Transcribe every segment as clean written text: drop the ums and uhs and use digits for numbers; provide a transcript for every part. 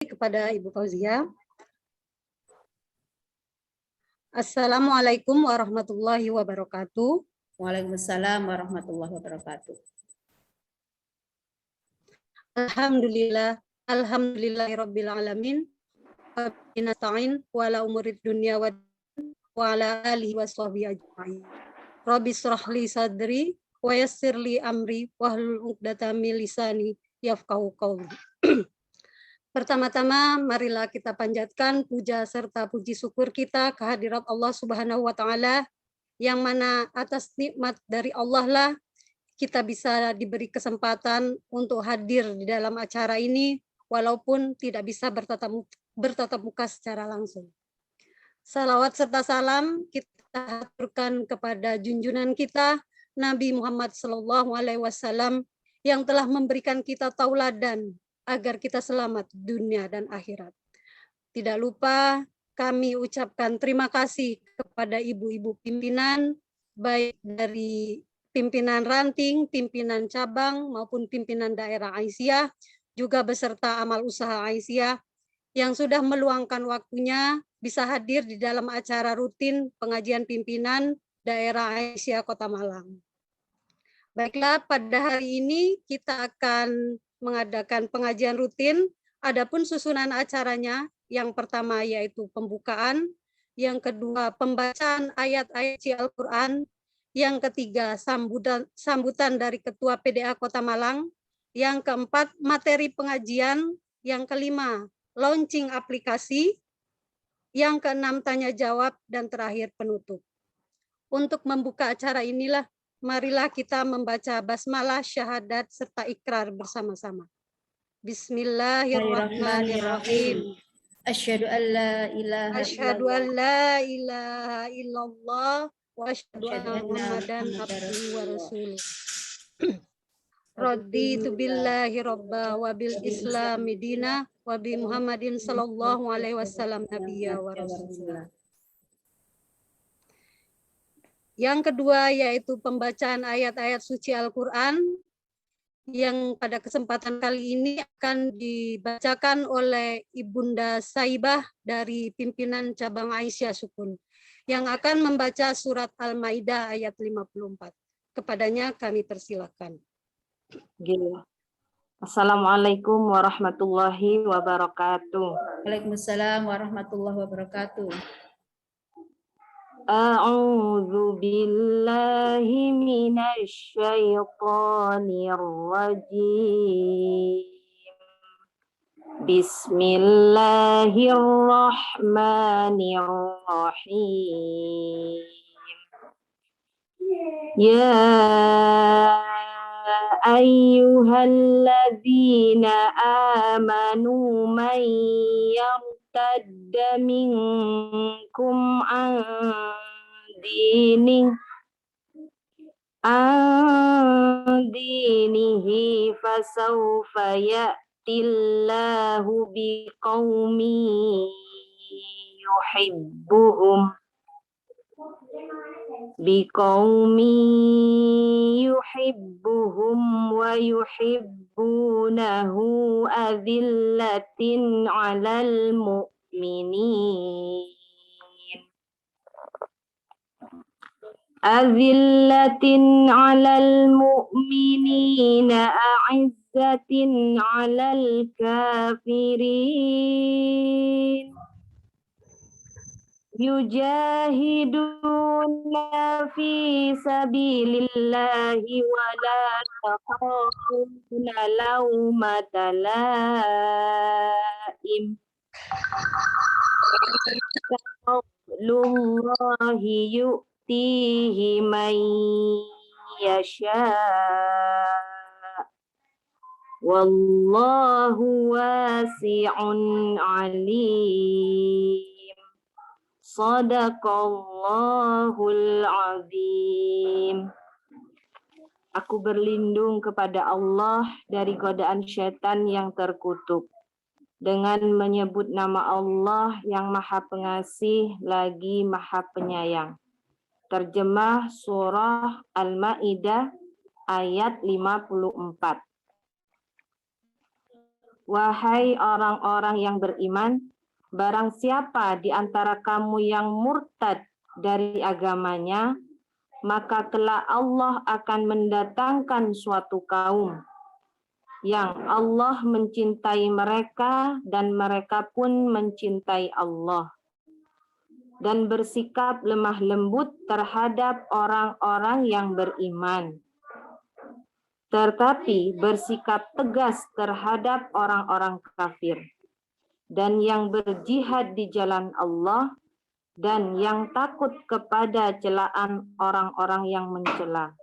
kepada Ibu Fauzia. Assalamualaikum warahmatullahi wabarakatuh. Waalaikumsalam warahmatullahi wabarakatuh. Alhamdulillah, alhamdulillahirabbil alamin. Nasta'in wala umurid dunya wa ala alihi washabihi ajma'in. Rabbi shrah li sadri wa yassir li amri wahlul 'uqdatam min lisani yafqahu qawli. Pertama-tama marilah kita panjatkan puja serta puji syukur kita kehadirat Allah Subhanahu wa taala, yang mana atas nikmat dari Allah lah kita bisa diberi kesempatan untuk hadir di dalam acara ini walaupun tidak bisa bertatap muka secara langsung. Salawat serta salam kita haturkan kepada junjungan kita Nabi Muhammad SAW yang telah memberikan kita tauladan agar kita selamat dunia dan akhirat. Tidak lupa kami ucapkan terima kasih kepada ibu-ibu pimpinan, baik dari pimpinan ranting, pimpinan cabang, maupun pimpinan daerah Aisyah, juga beserta amal usaha Aisyah, yang sudah meluangkan waktunya bisa hadir di dalam acara rutin pengajian pimpinan daerah Aisyah Kota Malang. Baiklah, pada hari ini kita akan mengadakan pengajian rutin. Adapun susunan acaranya, yang pertama yaitu pembukaan, yang kedua pembacaan ayat-ayat suci Al-Quran, yang ketiga sambutan dari Ketua PDA Kota Malang, yang keempat materi pengajian, yang kelima launching aplikasi, yang keenam tanya jawab, dan terakhir penutup. Untuk membuka acara inilah marilah kita membaca basmalah, syahadat, serta ikrar bersama-sama. Bismillahirrahmanirrahim. Asyhadu an la ilaha Asyhadu an la ilaha illallah wa asyhadu anna Muhammadan abduhu wa rasuluh. Raditu billahi robba wa bil islami dina wa bi Muhammadin sallallahu alaihi wasallam nabiyya wa rasulullah. Yang kedua yaitu pembacaan ayat-ayat suci Al-Quran, yang pada kesempatan kali ini akan dibacakan oleh Ibunda Saibah dari pimpinan cabang Aisyah Sukun, yang akan membaca surat Al-Maidah ayat 54. Kepadanya kami persilakan. Assalamualaikum warahmatullahi wabarakatuh. Waalaikumsalam warahmatullahi wabarakatuh. A'udzu billahi minasy syaithanir rajim. Bismillahirrahmanirrahim. Ya ayyuhalladzina amanu man yartadda minkum an dinihi fasawfa ya'tillahu biqaumin yuhibbuhum wa yuhibbunahu adzillatin 'alal mu'minin a'izzatin 'alal kafirin yujahiduna fi sabilillahi wa la takhafuna lawmata laim fadlullahi yu'tihi man yasha wallahu wasi'un alim. Shadaqallahul azim. Aku berlindung kepada Allah dari godaan syaitan yang terkutuk dengan menyebut nama Allah yang Maha Pengasih lagi Maha Penyayang. Terjemah surah Al-Maidah ayat 54. Wahai orang-orang yang beriman, barang siapa di antara kamu yang murtad dari agamanya, maka kelak Allah akan mendatangkan suatu kaum yang Allah mencintai mereka dan mereka pun mencintai Allah, dan bersikap lemah lembut terhadap orang-orang yang beriman, tetapi bersikap tegas terhadap orang-orang kafir, dan yang berjihad di jalan Allah, dan yang takut kepada celaan orang-orang yang mencela.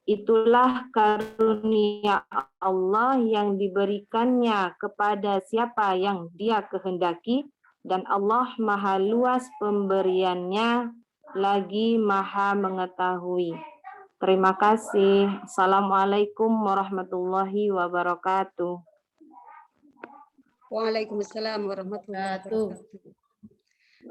Itulah karunia Allah yang diberikannya kepada siapa yang Dia kehendaki, dan Allah Maha luas pemberiannya, lagi Maha mengetahui. Terima kasih. Assalamualaikum warahmatullahi wabarakatuh. Waalaikumsalam warahmatullahi wabarakatuh.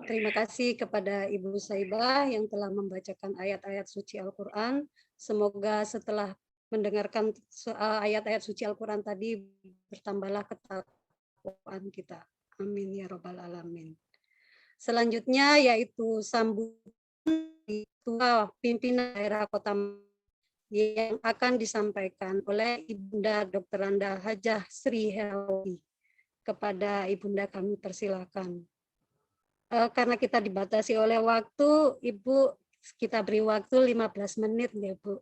Terima kasih kepada Ibu Saibah yang telah membacakan ayat-ayat suci Al-Quran. Semoga setelah mendengarkan ayat-ayat suci Al-Quran tadi, bertambahlah ketakwaan kita. Amin ya Rabbal Alamin. Selanjutnya yaitu sambutan Ketua Pimpinan Daerah Kota yang akan disampaikan oleh Ibunda Dr. Anda Hajah Sri Herawi. Kepada Ibunda kami persilakan. Karena kita dibatasi oleh waktu, Ibu, kita beri waktu 15 menit ya, Bu.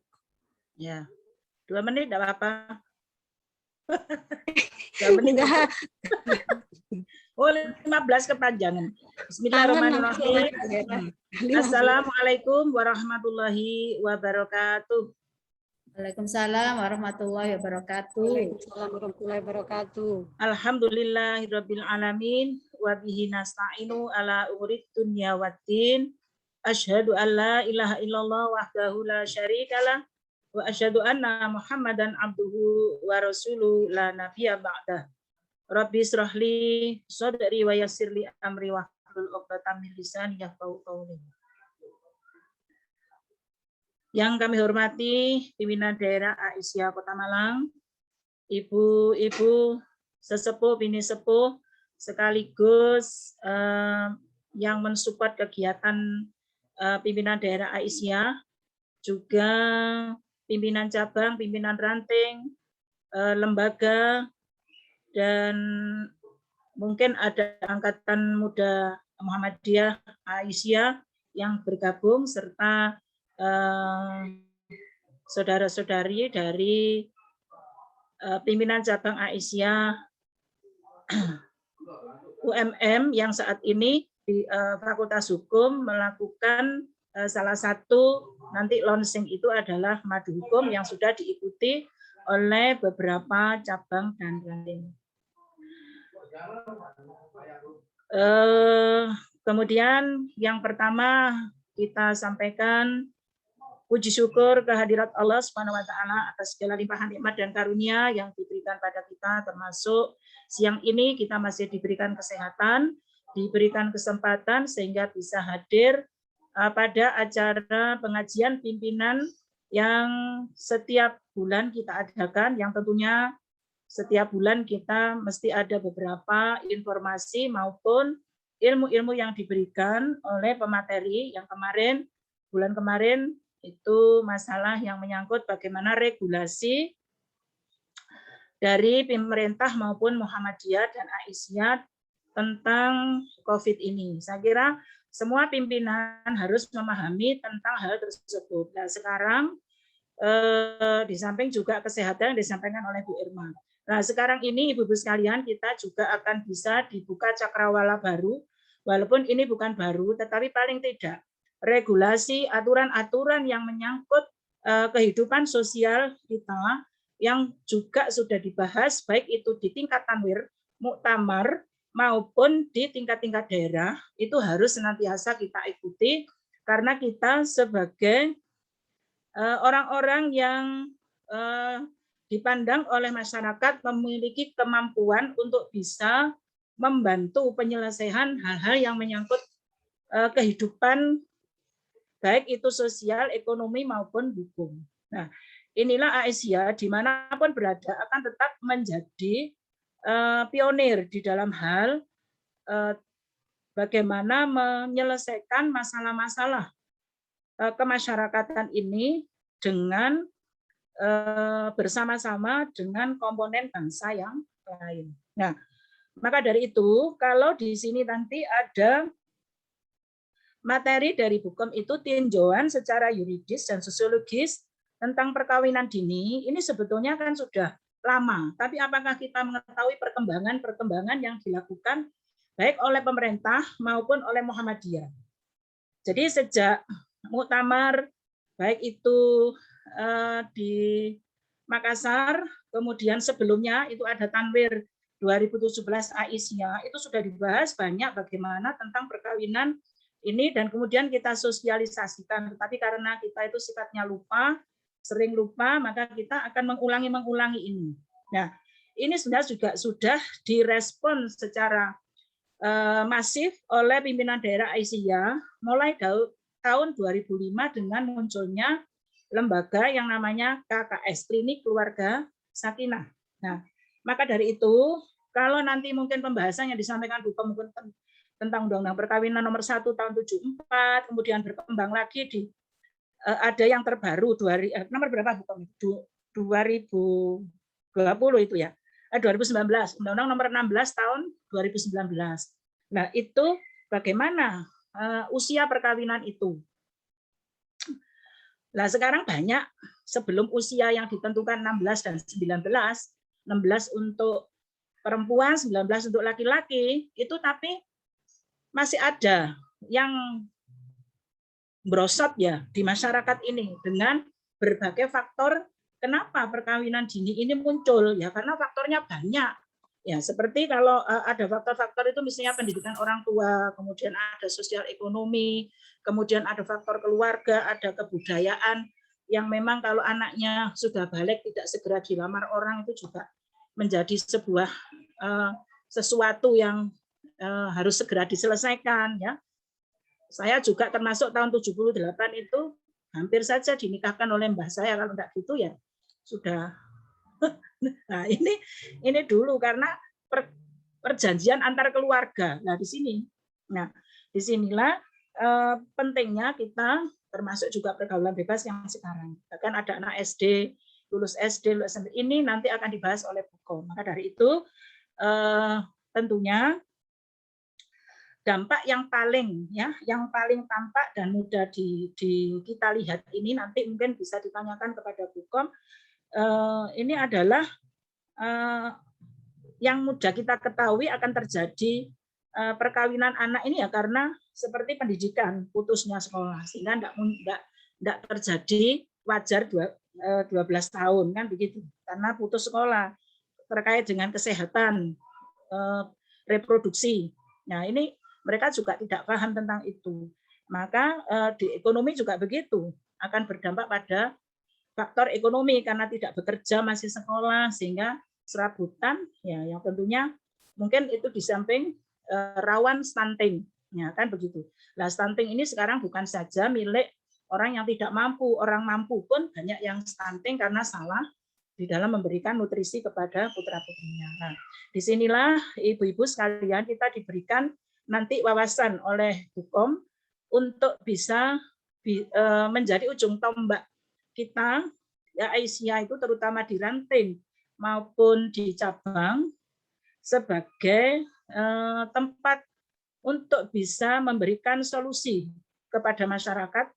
Ya, 2 menit enggak apa-apa. 2 menit. Enggak. Oh, 15 kepanjangan. Bismillahirrahmanirrahim. Assalamualaikum warahmatullahi wabarakatuh. Waalaikumsalam warahmatullahi wabarakatuh. Waalaikumsalam warahmatullahi wabarakatuh. Alhamdulillahirabbil alamin wa bihi nasta'inu ala umuri dunya waddin. Asyhadu an la ilaha illallah wahdahu la syarikalah wa asyhadu anna Muhammadan abduhu wa rasuluhu la nabiyya ba'dah. Rabbi israhli sadri wa yassirli amri wahlul 'uqdatam min lisani yafqahu qawli. Yang kami hormati pimpinan daerah Aisyah Kota Malang, ibu-ibu sesepuh, bini sepuh, sekaligus yang mensupport kegiatan pimpinan daerah Aisyah, juga pimpinan cabang, pimpinan ranting, lembaga, dan mungkin ada angkatan muda Muhammadiyah Aisyah yang bergabung, serta saudara-saudari dari pimpinan cabang Aisyah UMM yang saat ini di Fakultas Hukum melakukan salah satu nanti launching itu adalah Madu Hukum yang sudah diikuti oleh beberapa cabang dan ranting. Kemudian yang pertama kita sampaikan puji syukur kehadirat Allah Subhanahu wa taala atas segala limpahan nikmat dan karunia yang diberikan pada kita, termasuk siang ini kita masih diberikan kesehatan, diberikan kesempatan sehingga bisa hadir pada acara pengajian pimpinan yang setiap bulan kita adakan, yang tentunya setiap bulan kita mesti ada beberapa informasi maupun ilmu-ilmu yang diberikan oleh pemateri. Yang kemarin, bulan kemarin itu masalah yang menyangkut bagaimana regulasi dari pemerintah maupun Muhammadiyah dan Aisyah tentang COVID ini. Saya kira semua pimpinan harus memahami tentang hal tersebut. Nah, sekarang di samping juga kesehatan yang disampaikan oleh Bu Irma. Nah, sekarang ini Ibu-ibu sekalian, kita juga akan bisa dibuka cakrawala baru, walaupun ini bukan baru, tetapi paling tidak regulasi, aturan-aturan yang menyangkut kehidupan sosial kita yang juga sudah dibahas, baik itu di tingkat tanwir, muktamar, maupun di tingkat-tingkat daerah, itu harus senantiasa kita ikuti, karena kita sebagai orang-orang yang dipandang oleh masyarakat memiliki kemampuan untuk bisa membantu penyelesaian hal-hal yang menyangkut kehidupan, baik itu sosial, ekonomi, maupun hukum. Nah, inilah Aisyah dimanapun berada akan tetap menjadi pionir di dalam hal bagaimana menyelesaikan masalah-masalah kemasyarakatan ini dengan bersama-sama dengan komponen bangsa yang lain. Nah, maka dari itu, kalau di sini nanti ada materi dari Bukom itu tinjauan secara yuridis dan sosiologis tentang perkawinan dini, ini sebetulnya kan sudah lama. Tapi apakah kita mengetahui perkembangan-perkembangan yang dilakukan baik oleh pemerintah maupun oleh Muhammadiyah. Jadi sejak muktamar, baik itu di Makassar, kemudian sebelumnya itu ada Tanwir 2017 Aisyah, itu sudah dibahas banyak bagaimana tentang perkawinan ini dan kemudian kita sosialisasikan. Tetapi karena kita itu sifatnya lupa, sering lupa, maka kita akan mengulangi ini. Nah, ini sebenarnya juga sudah direspon secara masif oleh pimpinan daerah Aisyah mulai tahun 2005 dengan munculnya lembaga yang namanya KKS, Klinik Keluarga Sakinah. Nah, maka dari itu, kalau nanti mungkin pembahasan yang disampaikan Bukom mungkin tentang Undang-Undang Perkawinan nomor 1 tahun 74, kemudian berkembang lagi di ada yang terbaru nomor berapa Bukom? 2020 itu ya. 2019, Undang-Undang nomor 16 tahun 2019. Nah, itu bagaimana usia perkawinan itu? Nah, sekarang banyak sebelum usia yang ditentukan 16 dan 19, 16 untuk perempuan, 19 untuk laki-laki, itu tapi masih ada yang merosot ya di masyarakat ini dengan berbagai faktor kenapa perkawinan dini ini muncul ya karena faktornya banyak. Ya, seperti kalau ada faktor-faktor itu misalnya pendidikan orang tua, kemudian ada sosial ekonomi, kemudian ada faktor keluarga, ada kebudayaan yang memang kalau anaknya sudah balik tidak segera dilamar orang itu juga menjadi sebuah sesuatu yang harus segera diselesaikan ya. Saya juga termasuk tahun 78 itu hampir saja dinikahkan oleh mbah saya, kalau enggak gitu ya sudah. Nah, ini dulu karena perjanjian antar keluarga. Nah, di sini. Nah, disinilah pentingnya kita termasuk juga pergaulan bebas yang sekarang. Bahkan ada anak SD, lulus SD, lulus SMP. Ini nanti akan dibahas oleh Bukom. Maka dari itu tentunya dampak yang paling tampak dan mudah kita lihat ini nanti mungkin bisa ditanyakan kepada Bukom. Ini adalah yang mudah kita ketahui akan terjadi perkawinan anak ini ya karena seperti pendidikan putusnya sekolah sehingga tidak terjadi wajar 12 tahun kan begitu karena putus sekolah terkait dengan kesehatan reproduksi. Nah ini mereka juga tidak paham tentang itu. Maka di ekonomi juga begitu akan berdampak pada faktor ekonomi karena tidak bekerja masih sekolah sehingga serabutan ya yang tentunya mungkin itu di samping rawan stunting ya kan begitu. Nah stunting ini sekarang bukan saja milik orang yang tidak mampu, orang mampu pun banyak yang stunting karena salah di dalam memberikan nutrisi kepada putra-putrinya. Nah, disinilah ibu-ibu sekalian kita diberikan nanti wawasan oleh Bukom untuk bisa menjadi ujung tombak kita ya Aisyah itu terutama di ranting maupun di cabang sebagai tempat untuk bisa memberikan solusi kepada masyarakat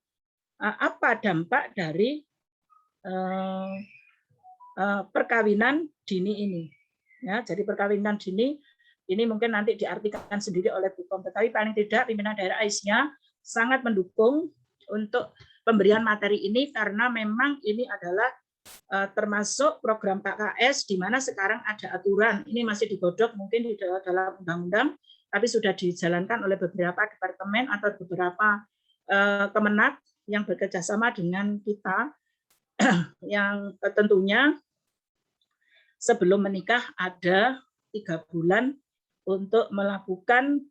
apa dampak dari perkawinan dini ini. Ya, jadi perkawinan dini ini mungkin nanti diartikan sendiri oleh Bukom, tetapi paling tidak pimpinan daerah Aisyah sangat mendukung untuk pemberian materi ini karena memang ini adalah termasuk program KKS di mana sekarang ada aturan. Ini masih digodok mungkin di dalam undang-undang, tapi sudah dijalankan oleh beberapa departemen atau beberapa kemenag yang bekerjasama dengan kita yang tentunya sebelum menikah ada 3 bulan untuk melakukan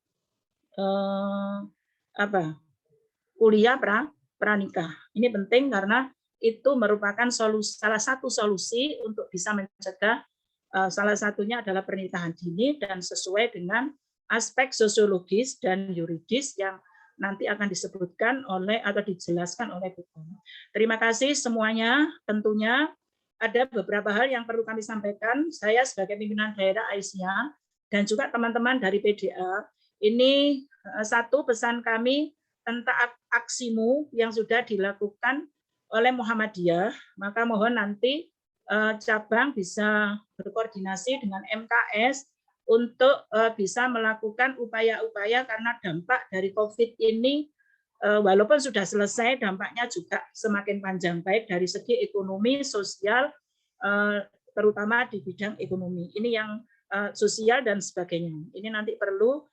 kuliah pranikah. Ini penting karena itu merupakan salah satu solusi untuk bisa mencegah Salah satunya adalah pernikahan dini dan sesuai dengan aspek sosiologis dan yuridis yang nanti akan disebutkan oleh atau dijelaskan oleh hukum. Terima kasih semuanya. Tentunya ada beberapa hal yang perlu kami sampaikan. Saya sebagai pimpinan daerah Aisyah dan juga teman-teman dari PDA, ini satu pesan kami tentang aksimu yang sudah dilakukan oleh Muhammadiyah, maka mohon nanti cabang bisa berkoordinasi dengan MKS untuk bisa melakukan upaya-upaya karena dampak dari COVID ini walaupun sudah selesai, dampaknya juga semakin panjang, baik dari segi ekonomi, sosial, terutama di bidang ekonomi. Ini yang sosial dan sebagainya. Ini nanti perlu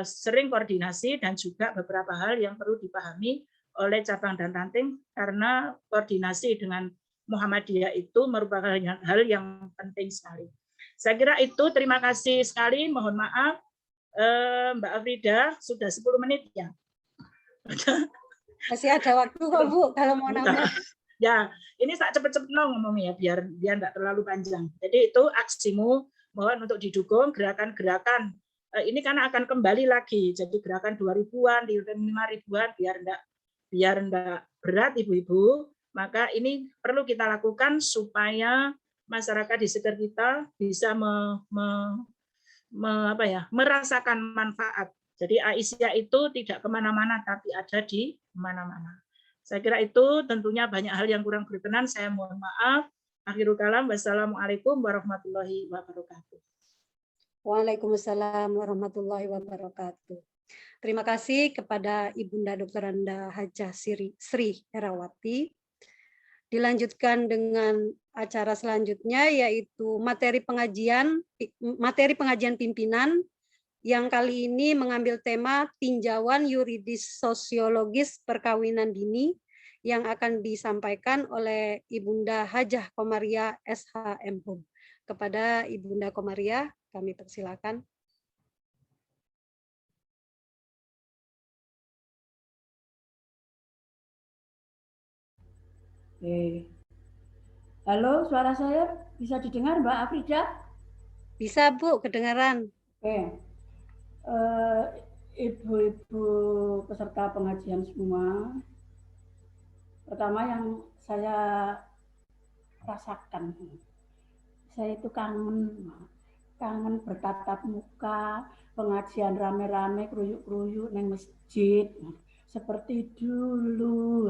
sering koordinasi dan juga beberapa hal yang perlu dipahami oleh cabang dan ranting karena koordinasi dengan Muhammadiyah itu merupakan hal yang penting sekali. Saya kira itu, terima kasih sekali. Mohon maaf, Mbak Afrida, sudah 10 menit ya. Masih ada waktu kok Bu kalau mau nambah. Ya, ini tak cepet-cepet ngomongnya biar enggak terlalu panjang. Jadi itu aksimu, mohon untuk didukung gerakan-gerakan. Ini karena akan kembali lagi, jadi gerakan 2000-an, 5.000-an biar enggak berat ibu-ibu, maka ini perlu kita lakukan supaya masyarakat di sekitar kita bisa merasakan manfaat. Jadi Aisyah itu tidak kemana-mana, tapi ada di mana-mana. Saya kira itu tentunya banyak hal yang kurang berkenan. Saya mohon maaf. Akhirul kalam. Wassalamualaikum warahmatullahi wabarakatuh. Waalaikumsalam warahmatullahi wabarakatuh. Terima kasih kepada Ibunda Dr. Anda Hajah Sri Herawati. Dilanjutkan dengan acara selanjutnya yaitu materi pengajian pimpinan yang kali ini mengambil tema tinjauan yuridis sosiologis perkawinan dini yang akan disampaikan oleh Ibunda Hajah Komariah SHM Hum. Kepada Ibunda Komariah kami persilakan. Halo, suara saya bisa didengar Mbak Afrida? Bisa Bu, kedengaran. Ibu-ibu peserta pengajian semua, pertama yang saya rasakan, saya itu kangen bertatap muka, pengajian rame-rame, kruyuk-kruyuk neng masjid, seperti dulu.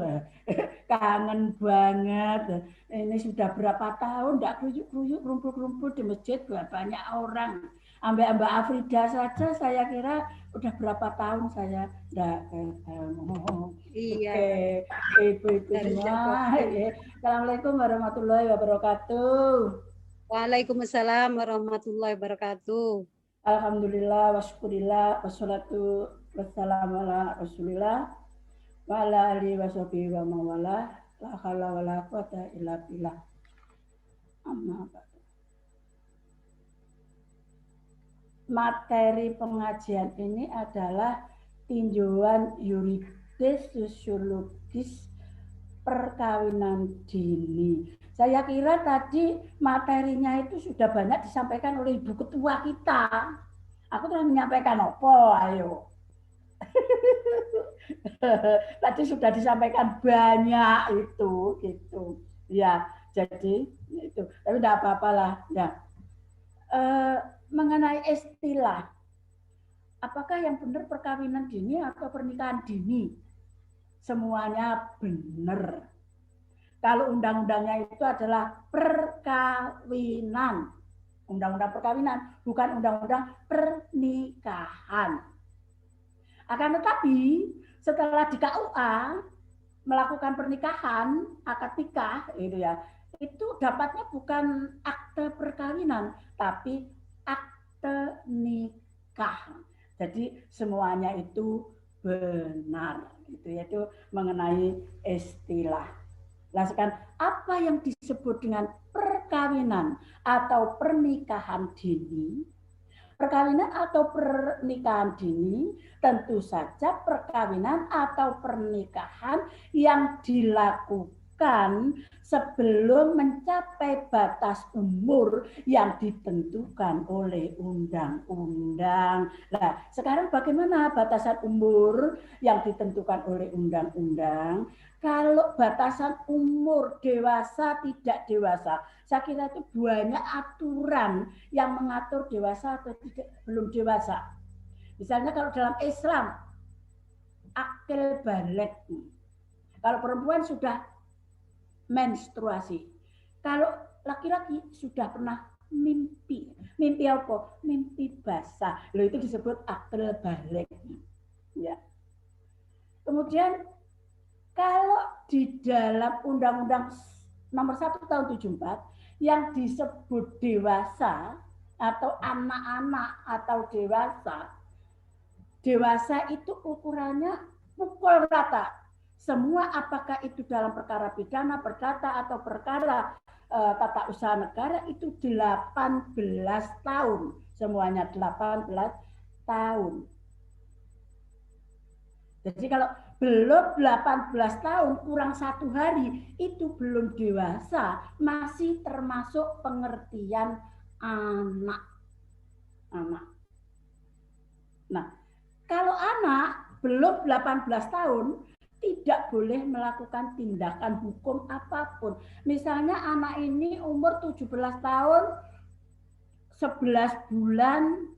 Kangen banget. Ini sudah berapa tahun enggak kruyuk-kruyuk, kumpul-kumpul di masjid banyak orang. Mbak Afrida saja saya kira udah berapa tahun saya enggak ketemu. Iya. Oke, ibu-ibu semua. Assalamualaikum warahmatullahi wabarakatuh. Waalaikumsalam warahmatullahi wabarakatuh. Alhamdulillah wasyukurillah wassalatu wassalamu ala rasulillah wa ala alihi washabihi wa mawala la haula wala quwata illa billah. Amma ba'du. Materi pengajian ini adalah tinjauan yuridis sosiologis perkawinan dini. Saya kira tadi materinya itu sudah banyak disampaikan oleh Ibu Ketua kita. Aku telah menyampaikan apa, ayo. Tadi sudah disampaikan banyak itu, gitu. Ya, jadi itu. Tapi tidak apa-apalah. Ya. Mengenai istilah, apakah yang benar perkawinan dini atau pernikahan dini? Semuanya benar. Kalau undang-undangnya itu adalah perkawinan. Undang-undang perkawinan, bukan undang-undang pernikahan. Akan tetapi, setelah di KUA melakukan pernikahan, akad nikah, itu dapatnya bukan akte perkawinan, tapi akte nikah. Jadi semuanya itu benar, yaitu mengenai istilah. Nah, sekarang apa yang disebut dengan perkawinan atau pernikahan dini? Perkawinan atau pernikahan dini tentu saja perkawinan atau pernikahan yang dilakukan dilakukan sebelum mencapai batas umur yang ditentukan oleh undang-undang. Nah, sekarang bagaimana batasan umur yang ditentukan oleh undang-undang? Kalau batasan umur dewasa tidak dewasa, saya kira itu banyak aturan yang mengatur dewasa atau tidak, belum dewasa. Misalnya kalau dalam Islam, akil balik. Kalau perempuan sudah menstruasi. Kalau laki-laki sudah pernah mimpi. Mimpi apa? Mimpi basah. Loh, itu disebut akil balik. Ya. Kemudian kalau di dalam Undang-Undang Nomor 1 Tahun 74 yang disebut dewasa atau anak-anak atau dewasa itu ukurannya pukul rata. Semua apakah itu dalam perkara pidana, perdata atau perkara tata usaha negara itu 18 tahun. Semuanya 18 tahun. Jadi kalau belum 18 tahun kurang 1 hari itu belum dewasa, masih termasuk pengertian anak. Nah, kalau anak belum 18 tahun tidak boleh melakukan tindakan hukum apapun. Misalnya anak ini umur 17 tahun, 11 bulan,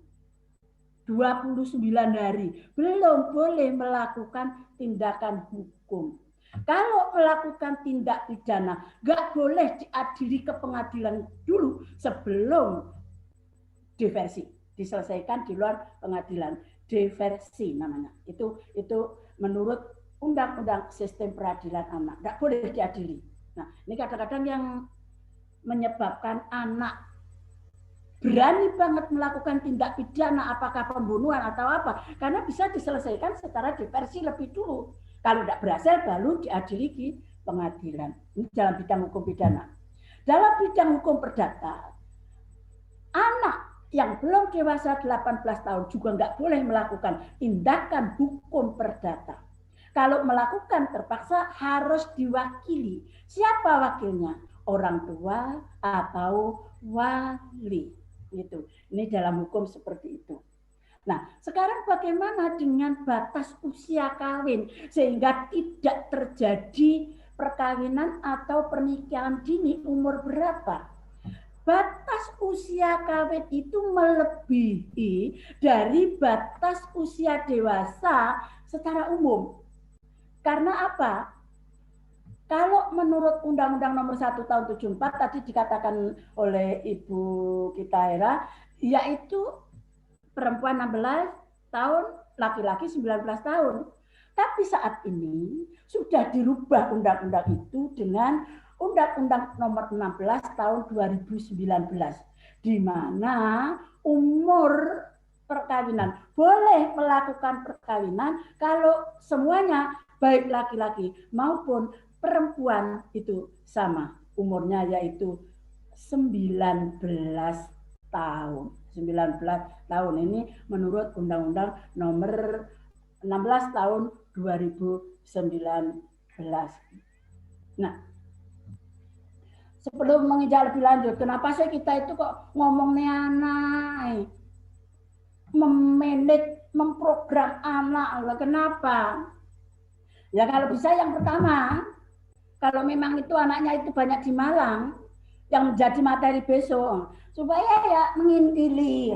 29 hari. Belum boleh melakukan tindakan hukum. Kalau melakukan tindak pidana, nggak boleh diadili ke pengadilan dulu sebelum diversi. Diselesaikan di luar pengadilan. Diversi namanya. Itu menurut Undang-Undang Sistem Peradilan Anak. Nggak boleh diadili. Nah, ini kadang-kadang yang menyebabkan anak berani banget melakukan tindak pidana, apakah pembunuhan atau apa, karena bisa diselesaikan secara diversi lebih dulu. Kalau tidak berhasil, baru diadili di pengadilan. Ini dalam bidang hukum pidana. Dalam bidang hukum perdata, anak yang belum dewasa 18 tahun juga nggak boleh melakukan tindakan hukum perdata. Kalau melakukan terpaksa harus diwakili. Siapa wakilnya? Orang tua atau wali. Gitu. Ini dalam hukum seperti itu. Nah, sekarang bagaimana dengan batas usia kawin sehingga tidak terjadi perkawinan atau pernikahan dini? Umur berapa? Batas usia kawin itu melebihi dari batas usia dewasa secara umum. Karena apa? Kalau menurut Undang-Undang Nomor 1 Tahun 74 tadi dikatakan oleh Ibu kita Hera, yaitu perempuan 16 tahun, laki-laki 19 tahun. Tapi saat ini sudah dirubah undang-undang itu dengan Undang-Undang Nomor 16 Tahun 2019, di mana umur perkawinan boleh melakukan perkawinan kalau semuanya baik laki-laki maupun perempuan itu sama umurnya, yaitu 19 tahun. 19 tahun ini menurut Undang-Undang Nomor 16 Tahun 2019. Nah, sebelum menginjak lebih lanjut, kenapa sih kita itu kok ngomongnya anak, memanage, memprogram anak? Kenapa? Ya kalau bisa yang pertama, kalau memang itu anaknya itu banyak di Malang, yang menjadi materi besok, supaya ya mengintili,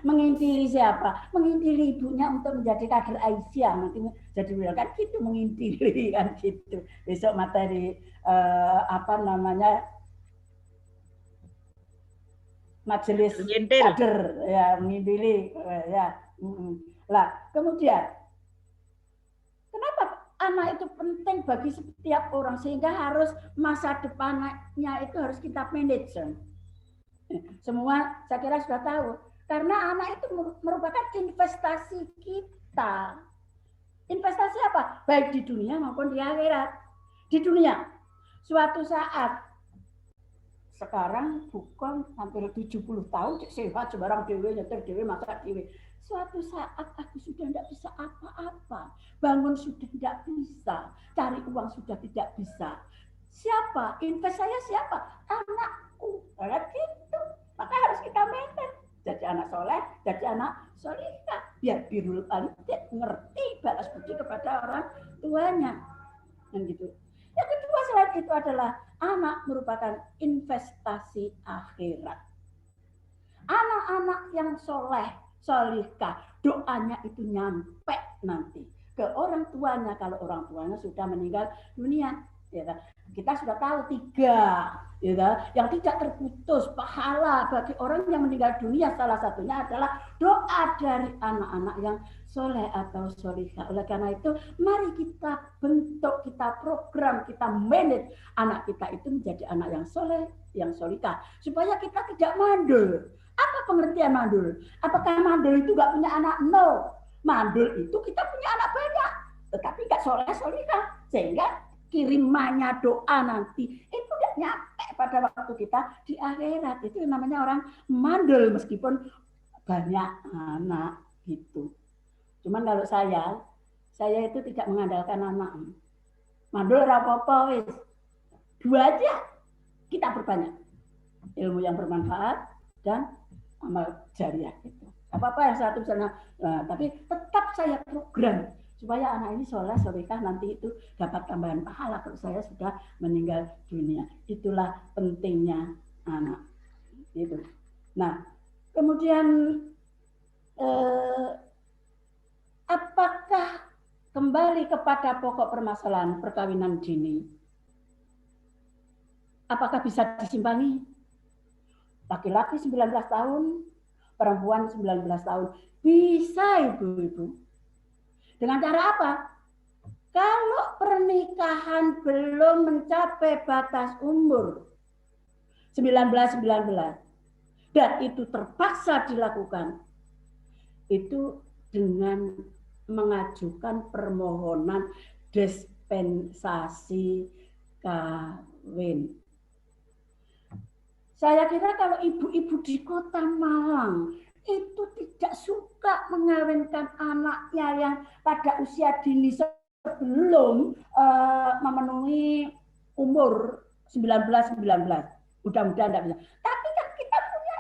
mengintili siapa? Mengintili ibunya untuk menjadi kader Aisyah, nanti jadi kan gitu, mengintili kan gitu. Besok materi apa namanya, majelis kader, ya mengintili, ya. Lah kemudian kenapa anak itu penting bagi setiap orang sehingga harus masa depannya itu harus kita manage. Semua saya kira sudah tahu. Karena anak itu merupakan investasi kita. Investasi apa? Baik di dunia maupun di akhirat. Di dunia, suatu saat, sekarang bukan hampir 70 tahun, sehat sebarang dewe, nyetir dewe, masak dewe. Suatu saat aku sudah tidak bisa apa-apa. Bangun sudah tidak bisa. Cari uang sudah tidak bisa. Siapa? Invest saya siapa? Anakku. Nah, gitu. Maka harus kita maintain. Jadi anak soleh, jadi anak solihah. Biar birrul walidain ngerti balas budi kepada orang tuanya. Dan gitu. Yang kedua selain itu adalah anak merupakan investasi akhirat. Anak-anak yang soleh, solihah, doanya itu nyampe nanti ke orang tuanya kalau orang tuanya sudah meninggal dunia. Ya, kita sudah tahu 3 ya, yang tidak terputus pahala bagi orang yang meninggal dunia, salah satunya adalah doa dari anak-anak yang soleh atau solihah. Oleh karena itu mari kita bentuk, kita program, kita manage anak kita itu menjadi anak yang soleh, yang solihah, supaya kita tidak mandul. Apa pengertian mandul? Apakah mandul itu nggak punya anak? No, mandul itu kita punya anak banyak tetapi nggak soleh solihah, sehingga kirimannya doa nanti itu tidak nyampe pada waktu kita di akhirat. Itu namanya orang mandul meskipun banyak anak gitu. Cuman kalau saya itu tidak mengandalkan anak. Mandul apa-apa wis. 2 aja kita perbanyak. Ilmu yang bermanfaat dan amal jariah itu. Apa-apa yang satu sana, tapi tetap saya program supaya anak ini soleh solehah nanti itu dapat tambahan pahala kalau saya sudah meninggal dunia. Itulah pentingnya anak. Itu. Nah, kemudian apakah kembali kepada pokok permasalahan perkawinan dini? Apakah bisa disimpangi? Laki-laki 19 tahun, perempuan 19 tahun. Bisa, ibu-ibu. Dengan cara apa? Kalau pernikahan belum mencapai batas umur 19 dan itu terpaksa dilakukan, itu dengan mengajukan permohonan dispensasi kawin. Saya kira kalau ibu-ibu di Kota Malang itu tidak suka mengawinkan anaknya yang pada usia dini sebelum memenuhi umur 19. Mudah-mudahan tidak bisa. Tapi kan kita punya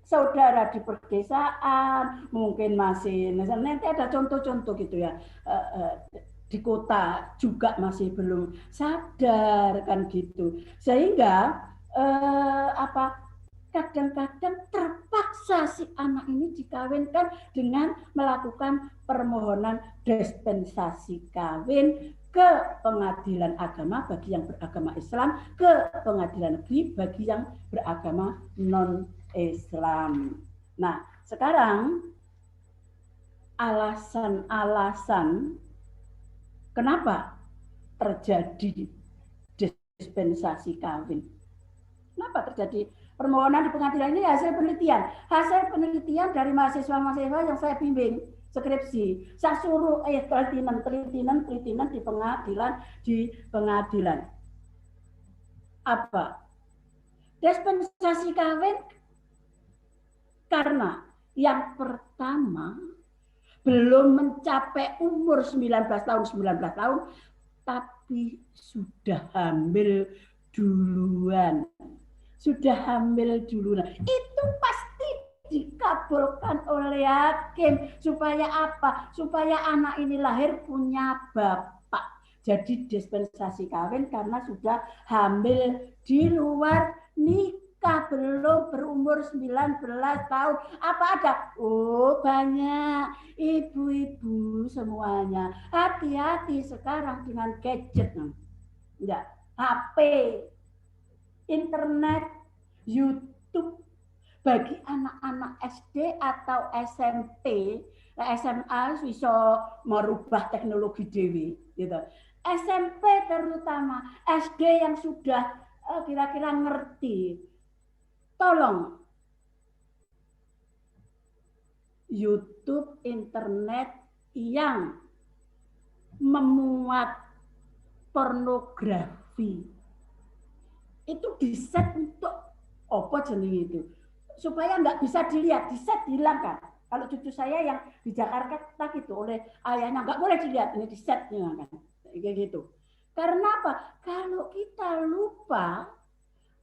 saudara di perdesaan, mungkin masih, nanti ada contoh-contoh gitu ya, di kota juga masih belum sadar kan gitu. Sehingga kadang-kadang terpaksa si anak ini dikawinkan dengan melakukan permohonan dispensasi kawin ke pengadilan agama bagi yang beragama Islam, ke pengadilan negeri bagi yang beragama non-Islam. Nah, sekarang alasan-alasan kenapa terjadi dispensasi kawin. Kenapa terjadi permohonan di pengadilan ini? Hasil penelitian dari mahasiswa-mahasiswa yang saya bimbing skripsi. Saya suruh telitinan di pengadilan. Apa? Dispensasi kawin karena yang pertama belum mencapai umur 19 tahun, tapi sudah hamil duluan. Itu pasti dikabulkan oleh hakim. Supaya apa? Supaya anak ini lahir punya bapak. Jadi dispensasi kawin karena sudah hamil di luar nikah, belum berumur 19 tahun. Apa ada? Oh, banyak ibu-ibu semuanya. Hati-hati sekarang dengan gadget. Enggak, HP, internet, YouTube bagi anak-anak SD atau SMP, SMA bisa merubah teknologi dewi, gitu. SMP terutama, SD yang sudah kira-kira ngerti, tolong YouTube, internet yang memuat pornografi itu diset untuk apa jenis itu supaya nggak bisa dilihat, diset dihilangkan. Kalau cucu saya yang di Jakarta gitu oleh ayahnya nggak boleh dilihat, ini disetnya kan kayak gitu. Karena apa? Kalau kita lupa,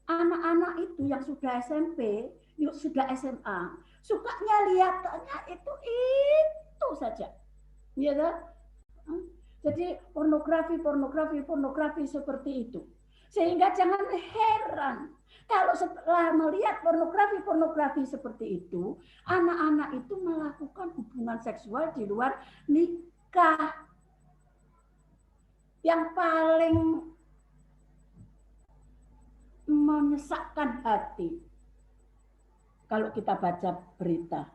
anak-anak itu yang sudah SMP, sudah SMA, sukanya lihatnya itu saja. Ya kan? Jadi pornografi seperti itu. Sehingga jangan heran kalau setelah melihat pornografi seperti itu, anak-anak itu melakukan hubungan seksual di luar nikah. Yang paling menyesakkan hati kalau kita baca berita,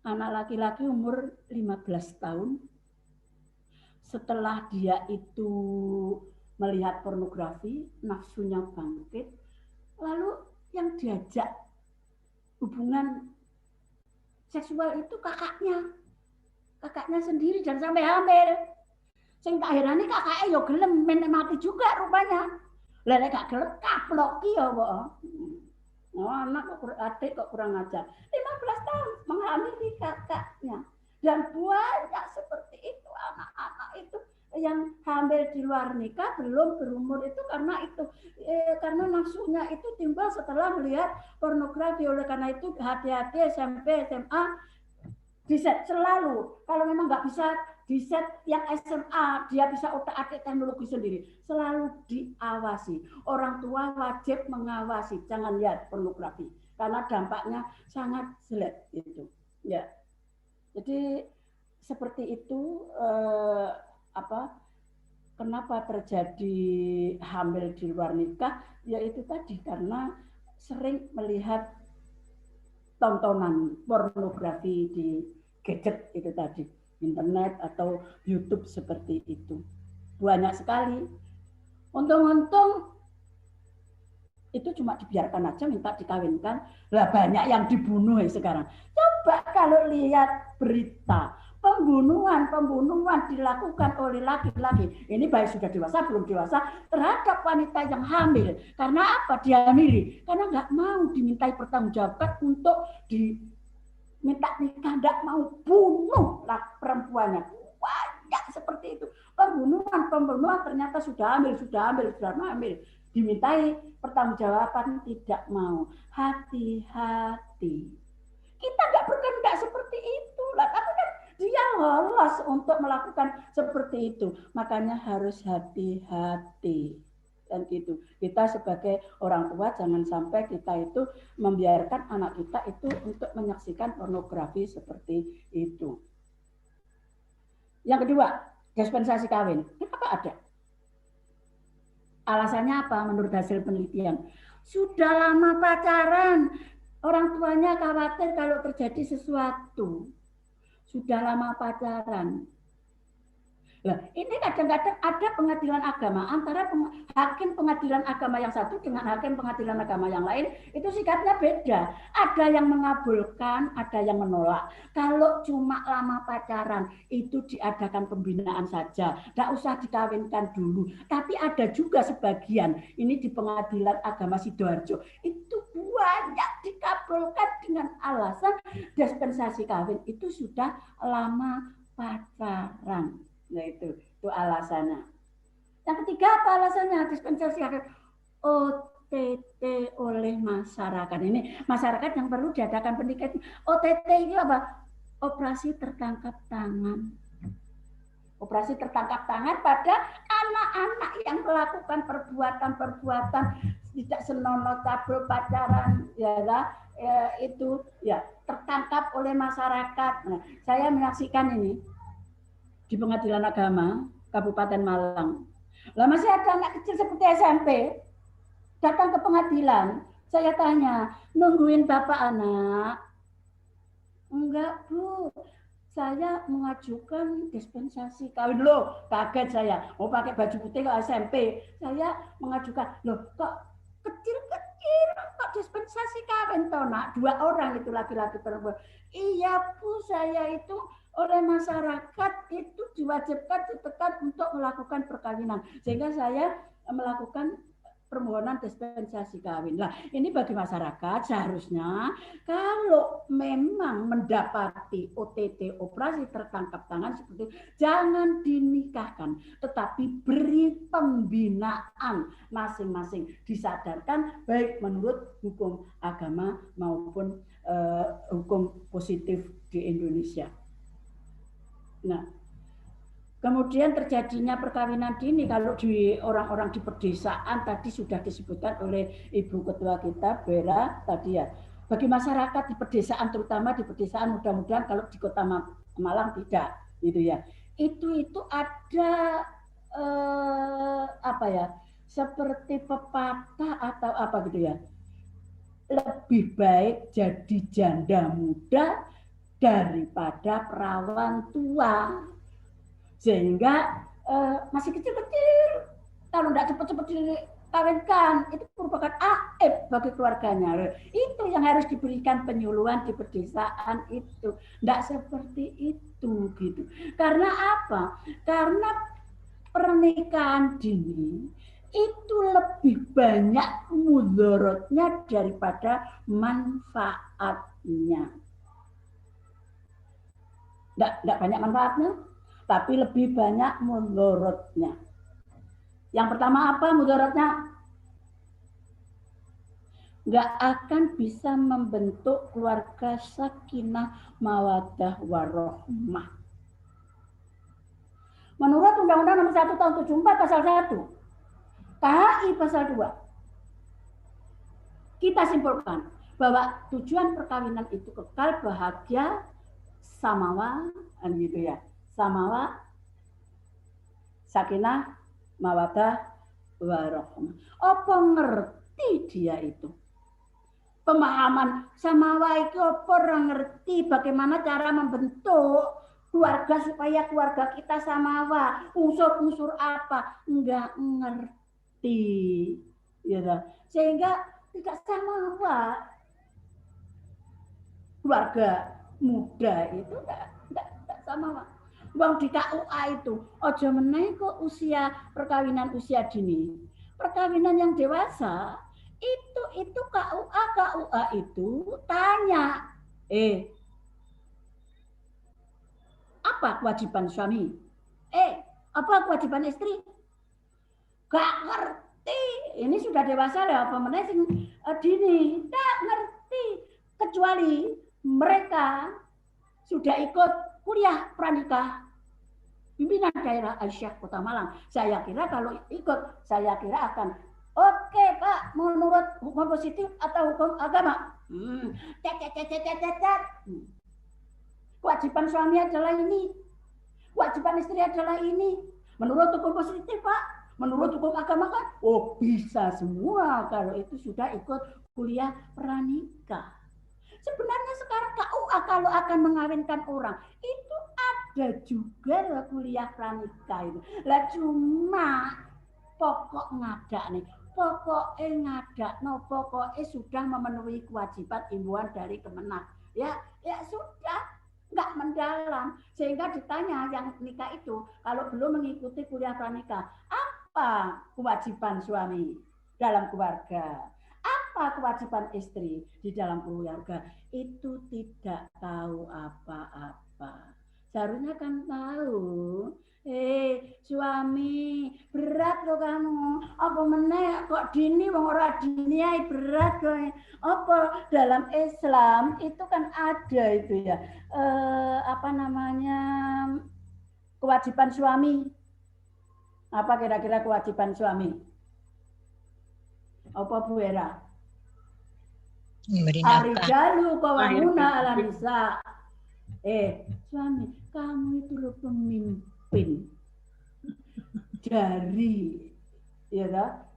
anak laki-laki umur 15 tahun setelah dia itu melihat pornografi, nafsunya bangkit, lalu yang diajak hubungan seksual itu kakaknya sendiri dan sampai hamil. Sing tak herani kakaknya yo gelem mati juga rupanya. Lah nek gak gelem kaploki ya kok. Oh, anak adik kok kurang ajar. 15 tahun menghamili kakaknya. Dan banyak seperti itu anak-anak itu yang hamil di luar nikah belum berumur itu karena nafsunya itu timbul setelah melihat pornografi. Oleh karena itu hati-hati SMP, SMA diset selalu. Kalau memang nggak bisa diset yang SMA, dia bisa otak-atik teknologi sendiri. Selalu diawasi. Orang tua wajib mengawasi, jangan lihat pornografi karena dampaknya sangat jelek itu. Ya. Jadi seperti itu kenapa terjadi hamil di luar nikah? Yaitu tadi karena sering melihat tontonan pornografi di gadget itu tadi, internet atau YouTube seperti itu. Banyak sekali. Untung-untung itu cuma dibiarkan aja, minta dikawinkan. Lah banyak yang dibunuh sekarang. Coba kalau lihat berita, pembunuhan dilakukan oleh laki-laki. Ini baik sudah dewasa, belum dewasa, terhadap wanita yang hamil. Karena apa? Dihamili. Karena nggak mau dimintai pertanggungjawaban untuk diminta nikah, nggak mau bunuh perempuannya. Banyak seperti itu. Pembunuhan ternyata sudah hamil. Dimintai pertanggungjawaban tidak mau. Hati-hati. Kita nggak berkehendak seperti itu. Tapi kan dia lolos untuk melakukan seperti itu. Makanya harus hati-hati. Dan gitu. Kita sebagai orang tua jangan sampai kita itu membiarkan anak kita itu untuk menyaksikan pornografi seperti itu. Yang kedua, dispensasi kawin. Kenapa ada? Alasannya apa menurut hasil penelitian? Sudah lama pacaran, orang tuanya khawatir kalau terjadi sesuatu. Sudah lama pacaran. Nah, ini kadang-kadang ada pengadilan agama antara hakim pengadilan agama yang satu dengan hakim pengadilan agama yang lain, itu sikapnya beda. Ada yang mengabulkan, ada yang menolak. Kalau cuma lama pacaran itu diadakan pembinaan saja, tidak usah dikawinkan dulu. Tapi ada juga sebagian, ini di pengadilan agama Sidoarjo, itu banyak dikabulkan dengan alasan dispensasi kawin itu sudah lama pacaran. Nah itu alasannya. Yang ketiga apa alasannya? Dispensasi OTT oleh masyarakat. Ini masyarakat yang perlu diadakan pendidikan. OTT itu apa? Operasi tertangkap tangan. Operasi tertangkap tangan pada anak-anak yang melakukan perbuatan-perbuatan tidak senonoh, cabul, pacaran, itu ya tertangkap oleh masyarakat. Nah, saya menyaksikan ini di pengadilan agama Kabupaten Malang. Lah masih ada anak kecil seperti SMP datang ke pengadilan. Saya tanya, nungguin bapak anak? Enggak, Bu. Saya mengajukan dispensasi kawin. Loh, kaget saya. Mau pakai baju putih ke SMP. Saya mengajukan, loh kok kecil-kecil kok dispensasi kawin toh, nak? 2 orang itu laki-laki perempuan. Iya, Bu, saya itu oleh masyarakat itu diwajibkan ditekan untuk melakukan perkawinan. Sehingga saya melakukan permohonan dispensasi kawin. Lah, ini bagi masyarakat seharusnya kalau memang mendapati OTT operasi tertangkap tangan seperti itu, jangan dinikahkan, tetapi beri pembinaan masing-masing, disadarkan baik menurut hukum agama maupun hukum positif di Indonesia. Nah, kemudian terjadinya perkawinan dini kalau di orang-orang di pedesaan tadi sudah disebutkan oleh Ibu Ketua kita Bera tadi ya. Bagi masyarakat di pedesaan, terutama di pedesaan, mudah-mudahan kalau di Kota Malang tidak gitu ya. Itu ada apa ya? Seperti pepatah atau apa gitu ya. Lebih baik jadi janda muda daripada perawan tua. Sehingga masih kecil-kecil, kalau tidak cepat-cepat dikawinkan, itu merupakan aib bagi keluarganya. Itu yang harus diberikan penyuluhan di pedesaan itu. Tidak seperti itu gitu. Karena apa? Karena pernikahan dini itu lebih banyak mudaratnya daripada manfaatnya. Tidak banyak manfaatnya, tapi lebih banyak mudaratnya. Yang pertama apa mudaratnya? Nggak akan bisa membentuk keluarga sakinah mawaddah warahmah. Menurut Undang-Undang Nomor 1 Tahun 74 Pasal 1, KHI Pasal 2, kita simpulkan bahwa tujuan perkawinan itu kekal, bahagia, samawa, gitu ya. Samawa, sakinah, mawaddah, warahmah. Apa ngerti dia itu? Pemahaman samawa itu apa orang ngerti bagaimana cara membentuk keluarga supaya keluarga kita samawa. Unsur-unsur apa? Enggak ngerti. Ya, sehingga tidak samawa. Keluarga muda itu enggak samawa. Wong di KUA itu ojo meneh kok usia perkawinan usia dini. Perkawinan yang dewasa itu KUA itu tanya, apa kewajiban suami? Apa kewajiban istri? Gak ngerti. Ini sudah dewasa lah apa meneh sing dini, gak ngerti kecuali mereka sudah ikut kuliah pranikah pimpinan daerah Aisyah Kota Malang. Saya kira kalau ikut, saya kira akan oke Pak, menurut hukum positif atau hukum agama. Kewajiban suami adalah ini, kewajiban istri adalah ini. Menurut hukum positif Pak, menurut hukum agama kan, oh bisa semua kalau itu sudah ikut kuliah pranikah. Sebenarnya sekarang KUA kalau akan mengawinkan orang itu ada juga lah kuliah pranikah itu. Lah cuma pokok ngadak nih, pokoknya sudah memenuhi kewajiban imbauan dari Kemenak. Ya sudah, nggak mendalam. Sehingga ditanya yang nikah itu kalau belum mengikuti kuliah pranikah, apa kewajiban suami dalam keluarga? Apa kewajiban istri di dalam keluarga? Itu tidak tahu apa-apa. Seharusnya kan tahu. Suami, berat loh kamu. Apa meneh kok dini wong ora dini ae berat kok. Apa dalam Islam itu kan ada itu ya. Apa namanya? Kewajiban suami. Apa kira-kira kewajiban suami? Apa Bu Era? Arijalu qawwamuna 'alan nisa. Suami, kamu itu loh pemimpin dari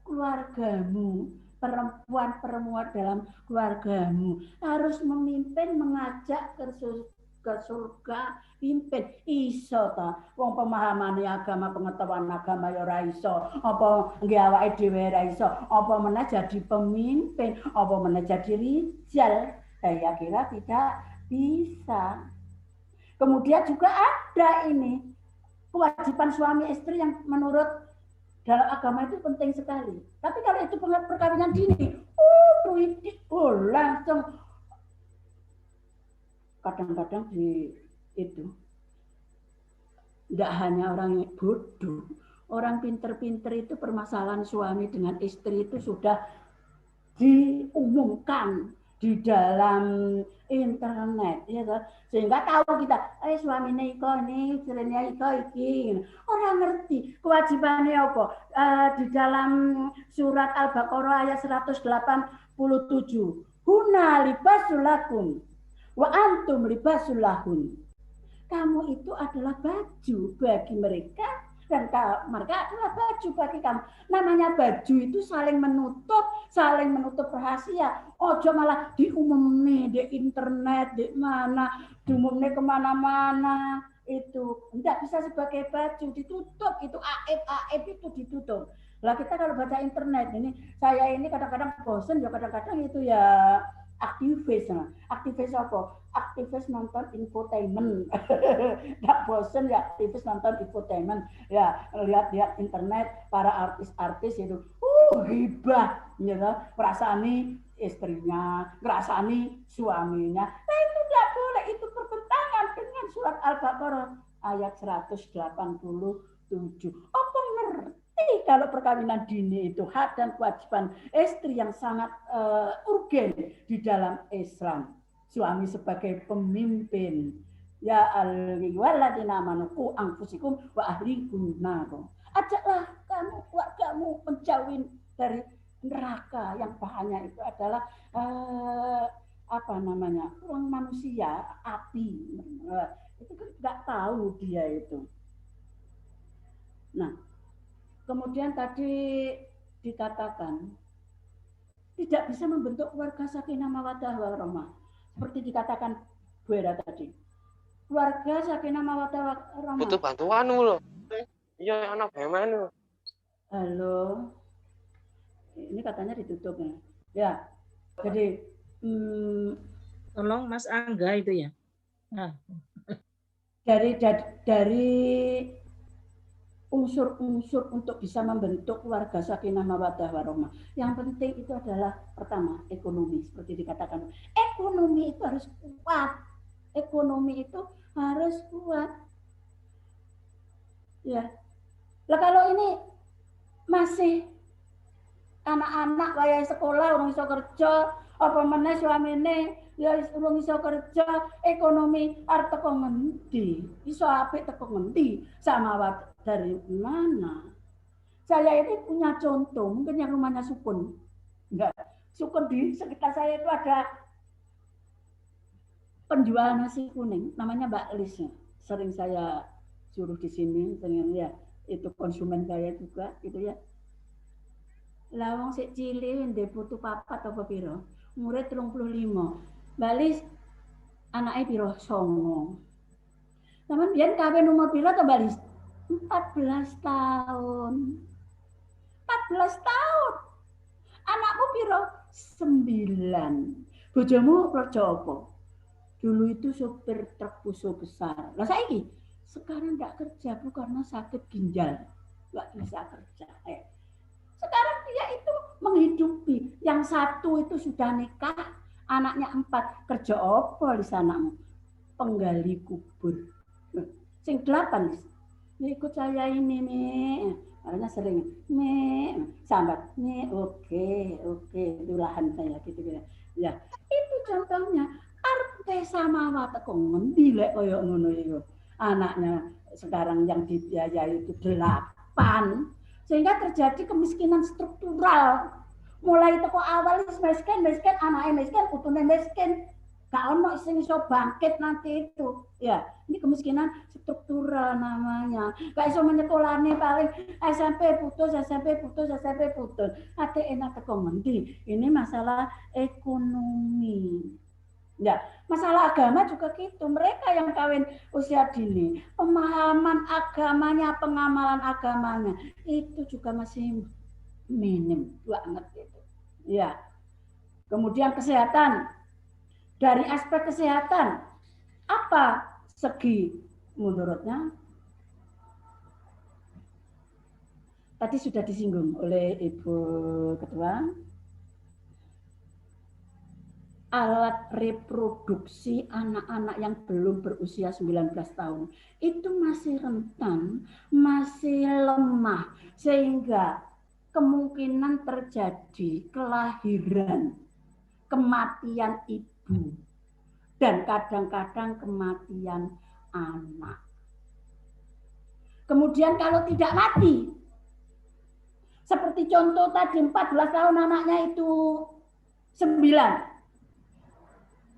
keluargamu, perempuan dalam keluargamu harus memimpin, mengajak ke surga, pimpin iso ta wong pemahamane agama, pengetahuan agama ya ora iso, apa nggih awake dhewe ora iso, apa meneh jadi pemimpin, apa meneh jadi rijal. Saya kira tidak bisa. Kemudian juga ada ini kewajiban suami istri yang menurut Dalam agama itu penting sekali. Tapi kalau itu perkawinan dini, langsung kadang-kadang itu tidak hanya orang yang bodoh, orang pinter-pinter itu permasalahan suami dengan istri itu sudah diumumkan di dalam internet, ya kan? Sehingga tahu kita, suaminya iko ini, istrinya iko iki. Orang ngerti kewajibannya apa? Di dalam surat Al-Baqarah ayat 187, Huna libasul lakum wa antum libasul lahun. Kamu itu adalah baju bagi mereka dan mereka adalah baju bagi kamu. Namanya baju itu saling menutup rahasia. Ojo malah diumumnya di internet, di mana, diumumnya kemana-mana. Itu tidak bisa sebagai baju, ditutup. Itu aib itu ditutup. Lah kita kalau baca internet ini, saya ini kadang-kadang bosen, ya kadang-kadang itu ya aktivis. Aktivis apa? Aktivis nonton infotainment. Nggak bosen ya aktivis nonton infotainment. Ya, lihat-lihat internet para artis-artis itu. Gibah. Ya, merasani istrinya, merasani suaminya. Nah itu nggak boleh. Itu bertentangan dengan surat Al-Baqarah ayat 187. Apa ngerti kalau perkawinan dini itu hak dan kewajiban istri yang sangat urgen di dalam Islam. Suami sebagai pemimpin. Ya ayyuhalladzina amanu qu anfusakum wa ahlikum nar. Ajaklah kamu, keluargamu menjauhin dari neraka yang bahannya itu adalah ruang manusia, api. Itu kan nggak tahu dia itu. Nah, kemudian tadi dikatakan tidak bisa membentuk keluarga sakinah mawaddah warahmah. Seperti dikatakan Bu Era tadi. Keluarga sakinah mawaddah warahmah. Butuh bantuan loh. Iya, anak bagaimana? Halo. Ini katanya ditutup ya. Ya. Jadi Tolong Mas Angga itu ya. Nah. Dari unsur-unsur untuk bisa membentuk keluarga sakinah mawaddah warahmah. Yang penting itu adalah pertama ekonomi, seperti dikatakan. Ekonomi itu harus kuat. Ekonomi itu harus kuat. Ya. Lah kalau ini masih anak-anak kayak sekolah orang iso kerja, apa meneh suamine ya urung iso kerja, ekonomi arep teko ngendi? Iso apik teko ngendi? Sama dari mana? Saya ini punya contoh, mungkin yang rumahnya Sukun. Enggak. Sukun di sekitar saya itu ada penjual nasi kuning, namanya Mbak Lis. Sering saya suruh di sini, sering ya, itu konsumen saya juga, gitu ya. Lawang sik cilik ndek putu papat apa piro? Umure 35. Mbak Lis anake piro? 9. Sampeyan biyen kawin umur piro to Mbak Lis? 14 tahun. 14 tahun. Anakmu piro? 9. Bojomu kerja apa? Dulu itu sopir truk Fuso besar. Lah saiki sekarang enggak kerja bu karena sakit ginjal. Enggak bisa kerja. Sekarang dia itu menghidupi. Yang satu itu sudah nikah, anaknya 4. Kerja apa di sanamu? Penggali kubur. Sing 8. Ya ikut saya ini nih. Karena sering nih sambat nih oke itu lahan saya gitu. Ya, itu contohnya. Arep samawat teko ngendi lek kaya ngono iku. Anaknya sekarang yang dibiayai itu 8. Sehingga terjadi kemiskinan struktural. Mulai teko awal miskin, anaknya miskin, putune miskin. Gak ono sing iso bangkit nanti itu. Ya, ini kemiskinan struktural namanya. Gak iso menyekolahne paling SMP putus. Ate enak teko ngendi? Ini masalah ekonomi. Ya, masalah agama juga gitu. Mereka yang kawin usia dini, pemahaman agamanya, pengamalan agamanya itu juga masih minim banget itu. Ya. Kemudian kesehatan. Dari aspek kesehatan, apa segi menurutnya? tadi sudah disinggung oleh Ibu Ketua. Alat reproduksi anak-anak yang belum berusia 19 tahun itu masih rentan, masih lemah, sehingga kemungkinan terjadi kelahiran, kematian ibu, dan kadang-kadang kematian anak. Kemudian kalau tidak mati, seperti contoh tadi 14 tahun anaknya itu 9,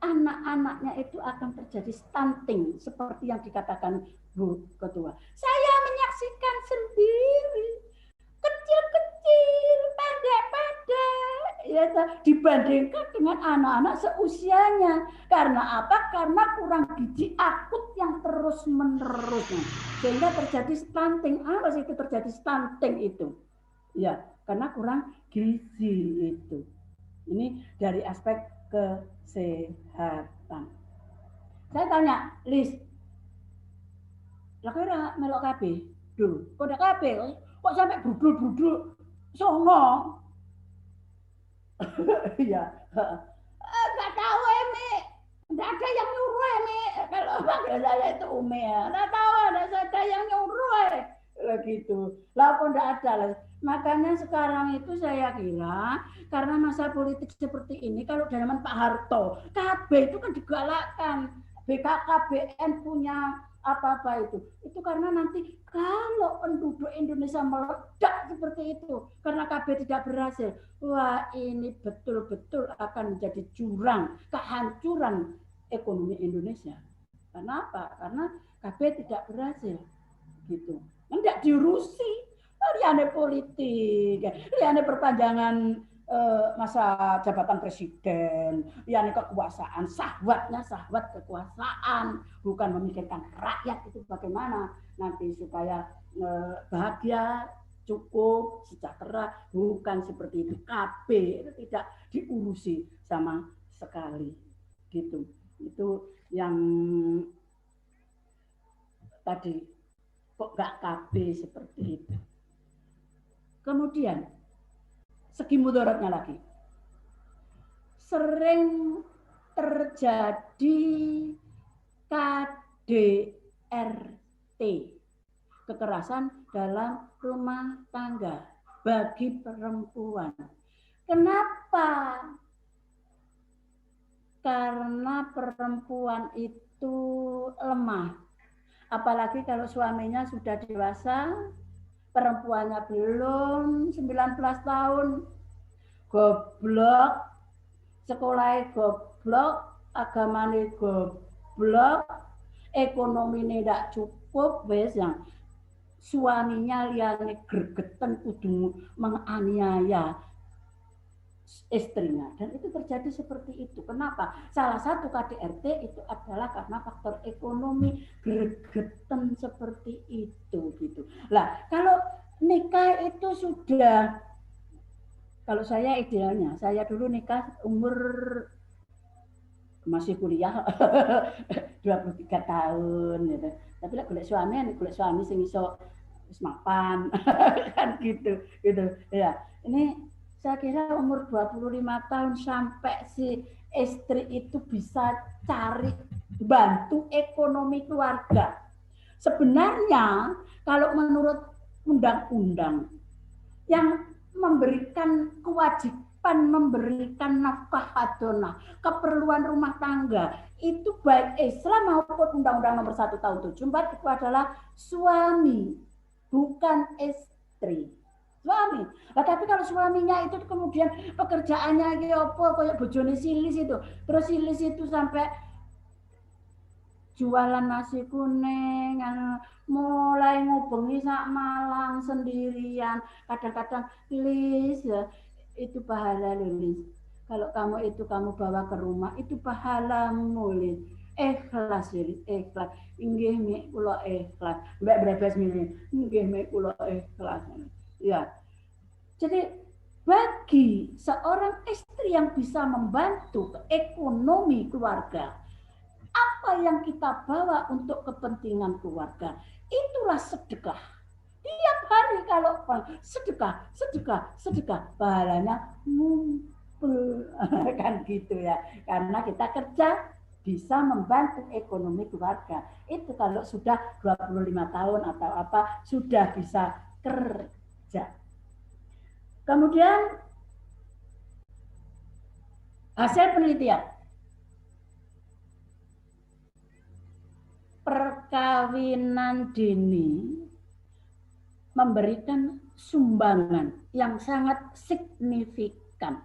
anak-anaknya itu akan terjadi stunting seperti yang dikatakan Bu Ketua. Saya menyaksikan sendiri, kecil-kecil, pendek-pendek, ya, dibandingkan dengan anak-anak seusianya. Karena apa? Karena kurang gizi akut yang terus-menerus, sehingga terjadi stunting. Apa sih itu terjadi stunting itu? Ya, karena kurang gizi itu. Ini dari aspek kesehatan. Saya tanya, Lis, lah kira melok KB dulu, kok udah KB, kok sampai brudul-brudul songo? Iya, nggak tahu Emi, nggak ada yang nyuruh Emi. Kalau panggil saya itu Umi ya, nggak tahu ada yang nyuruh gitu. Lah kok nggak ada lah. Makanya sekarang itu saya kira karena masa politik seperti ini, kalau zaman Pak Harto, KB itu kan digalakkan, BKKBN punya apa-apa itu karena nanti kalau penduduk Indonesia meledak seperti itu karena KB tidak berhasil, wah ini betul-betul akan menjadi jurang kehancuran ekonomi Indonesia. Karena apa? Karena KB tidak berhasil, gitu. Tidak diurusi. Liane politik, liane perpanjangan masa jabatan presiden, liane kekuasaan, syahwat kekuasaan, bukan memikirkan rakyat itu bagaimana nanti supaya bahagia, cukup, sejahtera, bukan seperti itu. KB itu tidak diurusi sama sekali, gitu. Itu yang tadi kok nggak KB seperti itu. Kemudian segi mudaratnya lagi, sering terjadi KDRT, kekerasan dalam rumah tangga bagi perempuan. Kenapa? Karena perempuan itu lemah, apalagi kalau suaminya sudah dewasa, perempuannya belum 19 tahun, goblok, sekolahnya goblok, agamanya goblok, ekonominya tidak cukup, wes yang suaminya liane gregetan kudu menganiaya istrinya, dan itu terjadi seperti itu. Kenapa? Salah satu KDRT itu adalah karena faktor ekonomi, gregetan seperti itu, gitu. Lah, kalau nikah itu sudah, kalau saya idealnya, saya dulu nikah umur masih kuliah 23 tahun gitu. Tapi lah golek suami sing iso wis mapan kan gitu ya. Ini saya kira umur 25 tahun sampai si istri itu bisa cari bantu ekonomi keluarga. Sebenarnya kalau menurut undang-undang yang memberikan kewajiban memberikan nafkah hadonah, keperluan rumah tangga, itu baik Islam maupun Undang-Undang Nomor 1 Tahun 74 itu adalah suami, bukan istri. Suami. Nah, tapi kalau suaminya itu kemudian pekerjaannya kayak bojone silis itu, terus silis itu sampai jualan nasi kuning, mulai ngubengi sak Malang sendirian, kadang-kadang Lis ya, itu pahala Lis. Kalau kamu itu kamu bawa ke rumah, itu pahalamu Lis. Ikhlas ya, ikhlas. Inggih mi kula ikhlas. Mbak berbes milih, inggih mi kula ikhlas. Ya. Jadi bagi seorang istri yang bisa membantu ekonomi keluarga, apa yang kita bawa untuk kepentingan keluarga, itulah sedekah. Tiap hari kalau sedekah, pahalanya ngumpul kan gitu ya. Karena kita kerja bisa membantu ekonomi keluarga. Itu kalau sudah 25 tahun atau apa sudah bisa kerja. Kemudian hasil penelitian. Perkawinan dini memberikan sumbangan yang sangat signifikan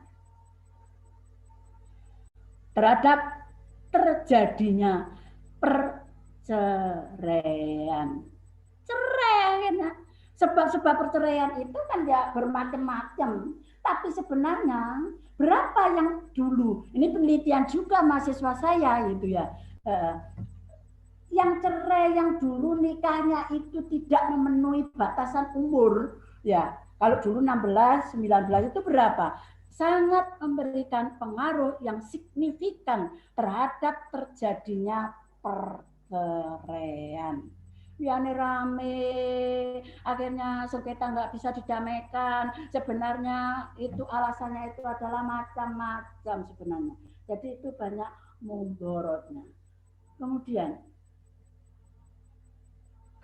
terhadap terjadinya perceraian. Sebab-sebab perceraian itu kan ya bermacam-macam. Tapi sebenarnya berapa yang dulu, ini penelitian juga mahasiswa saya gitu ya, yang cerai yang dulu nikahnya itu tidak memenuhi batasan umur, ya kalau dulu 16, 19 itu berapa? Sangat memberikan pengaruh yang signifikan terhadap terjadinya perceraian. Ya rame, akhirnya sengketa nggak bisa didamaikan. Sebenarnya itu alasannya itu adalah macam-macam sebenarnya. Jadi itu banyak mudorotnya. Kemudian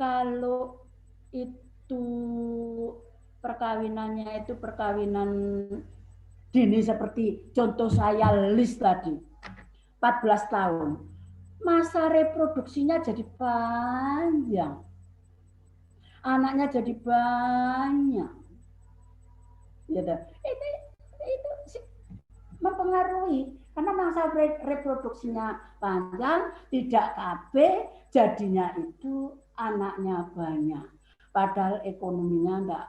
kalau itu perkawinannya itu perkawinan dini seperti contoh saya list tadi 14 tahun, masa reproduksinya jadi panjang, anaknya jadi banyak, gitu. Itu mempengaruhi karena masa reproduksinya panjang, tidak KB, jadinya itu anaknya banyak, padahal ekonominya enggak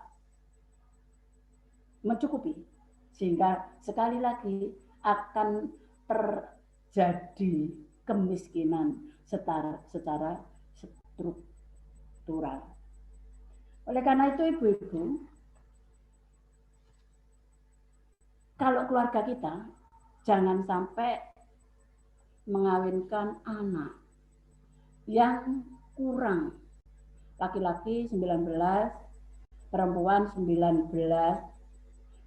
mencukupi, sehingga sekali lagi akan terjadi kemiskinan secara struktural. Oleh karena itu ibu-ibu, kalau keluarga kita jangan sampai mengawinkan anak yang kurang, laki-laki 19, perempuan 19,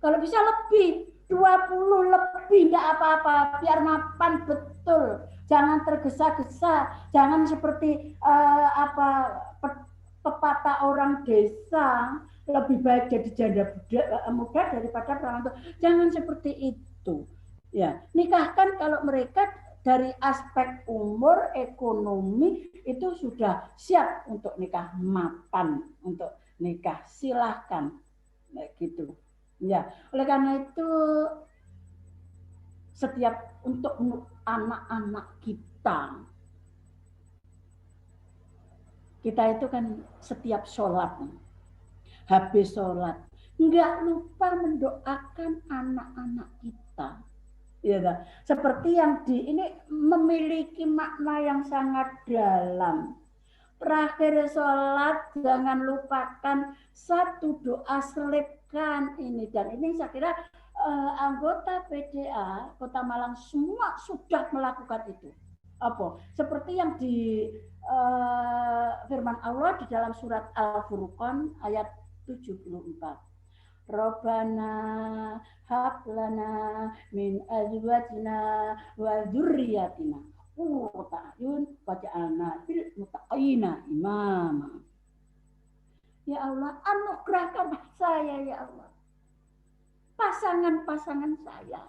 kalau bisa lebih 20 lebih enggak apa-apa, biar mapan betul, jangan tergesa-gesa, jangan seperti pepatah orang desa, lebih baik jadi janda muda daripada perawan tua. Jangan seperti itu. Ya, nikahkan kalau mereka dari aspek umur, ekonomi itu sudah siap untuk nikah, mapan untuk nikah, silahkan, gitu. Ya, oleh karena itu setiap untuk anak-anak kita itu kan setiap sholat, habis sholat, nggak lupa mendoakan anak-anak kita. Ya, seperti yang ini memiliki makna yang sangat dalam. Terakhir sholat jangan lupakan satu doa, selipkan ini, dan ini saya kira anggota PDA Kota Malang semua sudah melakukan itu. Apa? Seperti yang di firman Allah di dalam surat Al-Furqan ayat 74. Rabbana hablana min azwajina wa dzurriyyatina qurrata a'yun waj'alna lil muttaqina imama. Ya Allah, anugerahkan saya ya Allah. Pasangan-pasangan saya.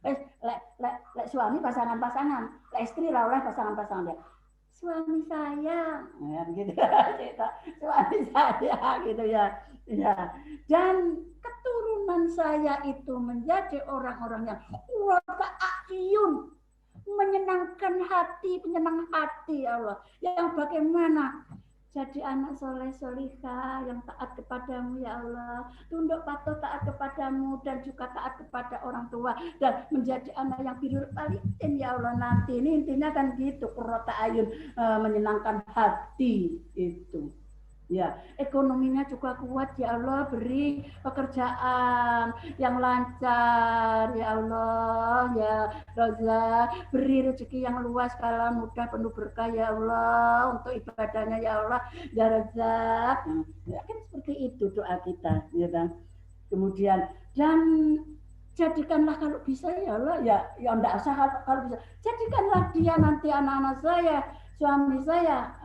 Lek suami pasangan-pasangan, lek istri lah oleh pasangan-pasangan dia. Suami saya, ya gitu. Suami saya gitu ya. Ya, dan keturunan saya itu menjadi orang-orang yang qurrata a'yun, menyenangkan hati, penyenang hati ya Allah. Yang bagaimana jadi anak soleh solihah yang taat kepadamu ya Allah, tunduk patuh taat kepadamu dan juga taat kepada orang tua dan menjadi anak yang birrul walidain ya Allah. Nanti ini intinya kan gitu, qurrata a'yun, menyenangkan hati itu. Ya, ekonominya juga kuat ya Allah, beri pekerjaan yang lancar ya Allah, ya Roza, beri rezeki yang luas, skala mudah, penuh berkah ya Allah, untuk ibadahnya ya Allah, ya Roza. Ya, kan seperti itu doa kita, ya kan? Kemudian dan jadikanlah kalau bisa ya Allah, ya enggak usah kalau bisa, jadikanlah dia nanti anak-anak saya, suami saya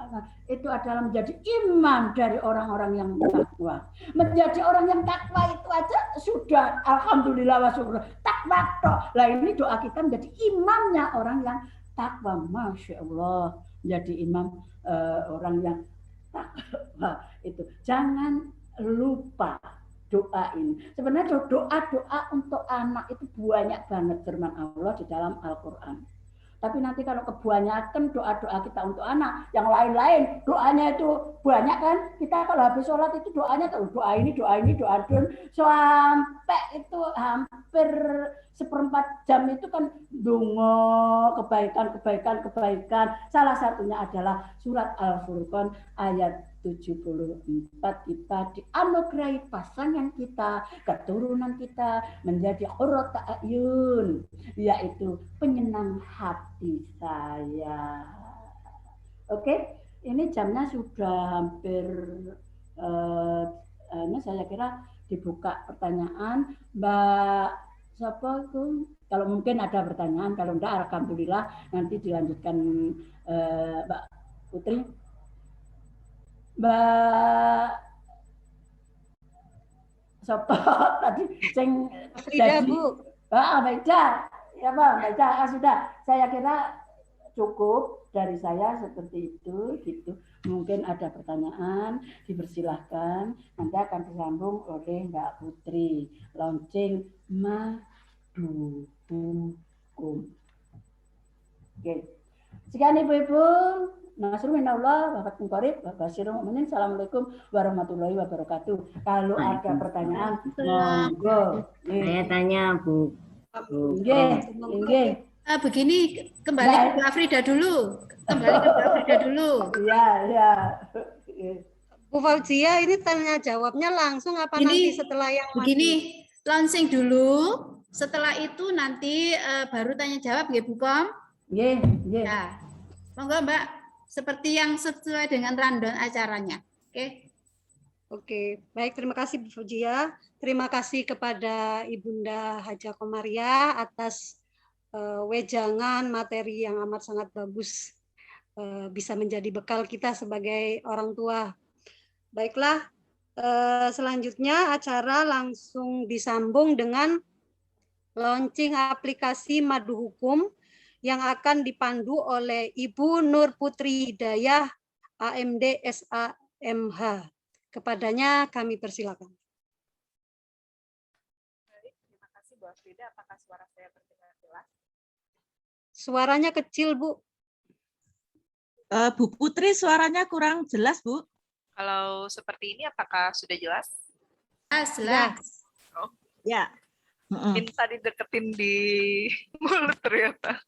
itu adalah menjadi imam dari orang-orang yang takwa. Menjadi orang yang takwa itu aja sudah alhamdulillah wa syukur. Takwa toh. Lah ini doa kita menjadi imamnya orang yang takwa. Masya Allah. Menjadi imam orang yang takwa itu. Jangan lupa doa ini. Sebenarnya doa-doa untuk anak itu banyak banget firman Allah di dalam Al-Quran. Tapi nanti kalau kebanyakan doa-doa kita untuk anak, yang lain-lain doanya itu banyak kan? Kita kalau habis sholat itu doanya doa ini, doa ini, doa itu sampai itu hampir 1/4 jam itu kan dongo kebaikan. Salah satunya adalah surat Al-Furqan ayat 74, kita dianugerahi pasangan kita, keturunan kita menjadi qurrata a'yun, yaitu penyenang hati saya. Oke, ini jamnya sudah hampir saya kira dibuka pertanyaan. Mbak siapa itu? Kalau mungkin ada pertanyaan, kalau enggak alhamdulillah nanti dilanjutkan Mbak Putri. Mbak siapa tadi sing Frida, Bu. Baiklah. Ya, Bang, baiklah. Sudah. Saya kira cukup dari saya seperti itu gitu. Mungkin ada pertanyaan, dipersilahkan. Nanti akan disambung oleh Mbak Putri. Launching Maduhukum. Oke. Sekian Ibu-ibu. Nasrul minallah, wafatun qarib, wabasyirul mu'minin. Assalamualaikum warahmatullahi wabarakatuh. Kalau ada pertanyaan, monggo. Saya tanya Bu. Nggih. Begini, kembali ke Mbak Frida dulu. Iya. Bu Fauzia, ini tanya jawabnya langsung apa nanti setelah yang begini, launching dulu. Setelah itu nanti baru tanya jawab, nggih Bu Kom? Nggih. Ya. Monggo Mbak, seperti yang sesuai dengan rundown acaranya. Oke, baik, terima kasih Bu Fauzia. Terima kasih kepada Ibunda Haja Komaria atas wejangan materi yang amat sangat bagus, bisa menjadi bekal kita sebagai orang tua. Baiklah, selanjutnya acara langsung disambung dengan launching aplikasi Maduhukum yang akan dipandu oleh Ibu Nur Putri Hidayah, AMD SAMH. Kepadanya kami persilakan. Baik, terima kasih Bu Afrida. Apakah suara saya terdengar jelas? Suaranya kecil, Bu. Bu Putri, suaranya kurang jelas, Bu. Kalau seperti ini, apakah sudah jelas? Jelas. Oh. Ya. Minta dideketin di mulut ternyata.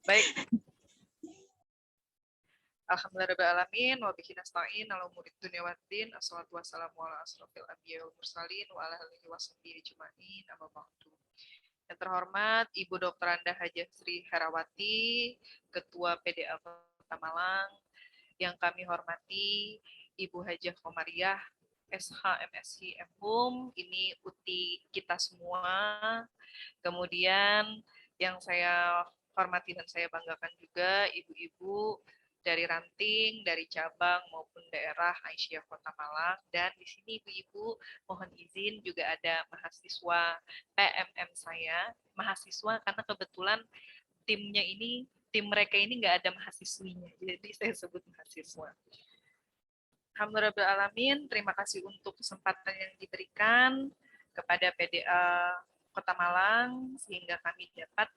Baik. Alhamdulillahirrahmanirrahim. Wa bihi nasta'in ala umuri dunya waddin. Assalatu wassalamu ala asrofil anbiya wal mursalin wa ala alihi washabihi ajmain. Amma ba'du. Yang terhormat Ibu Dr. Anda Hajah Sri Herawati, Ketua PDA Kota Malang. Yang kami hormati Ibu Hajah Komariah, SH MShi MHum, ini uti kita semua. Kemudian yang saya hormati dan saya banggakan juga ibu-ibu dari ranting, dari cabang maupun daerah Aisyah Kota Malang. Dan di sini ibu-ibu mohon izin juga ada mahasiswa PMM saya, mahasiswa karena kebetulan tim mereka ini nggak ada mahasiswinya, jadi saya sebut mahasiswa. Alhamdulillahirrahmanirrahim, terima kasih untuk kesempatan yang diberikan kepada PDA Kota Malang sehingga kami dapat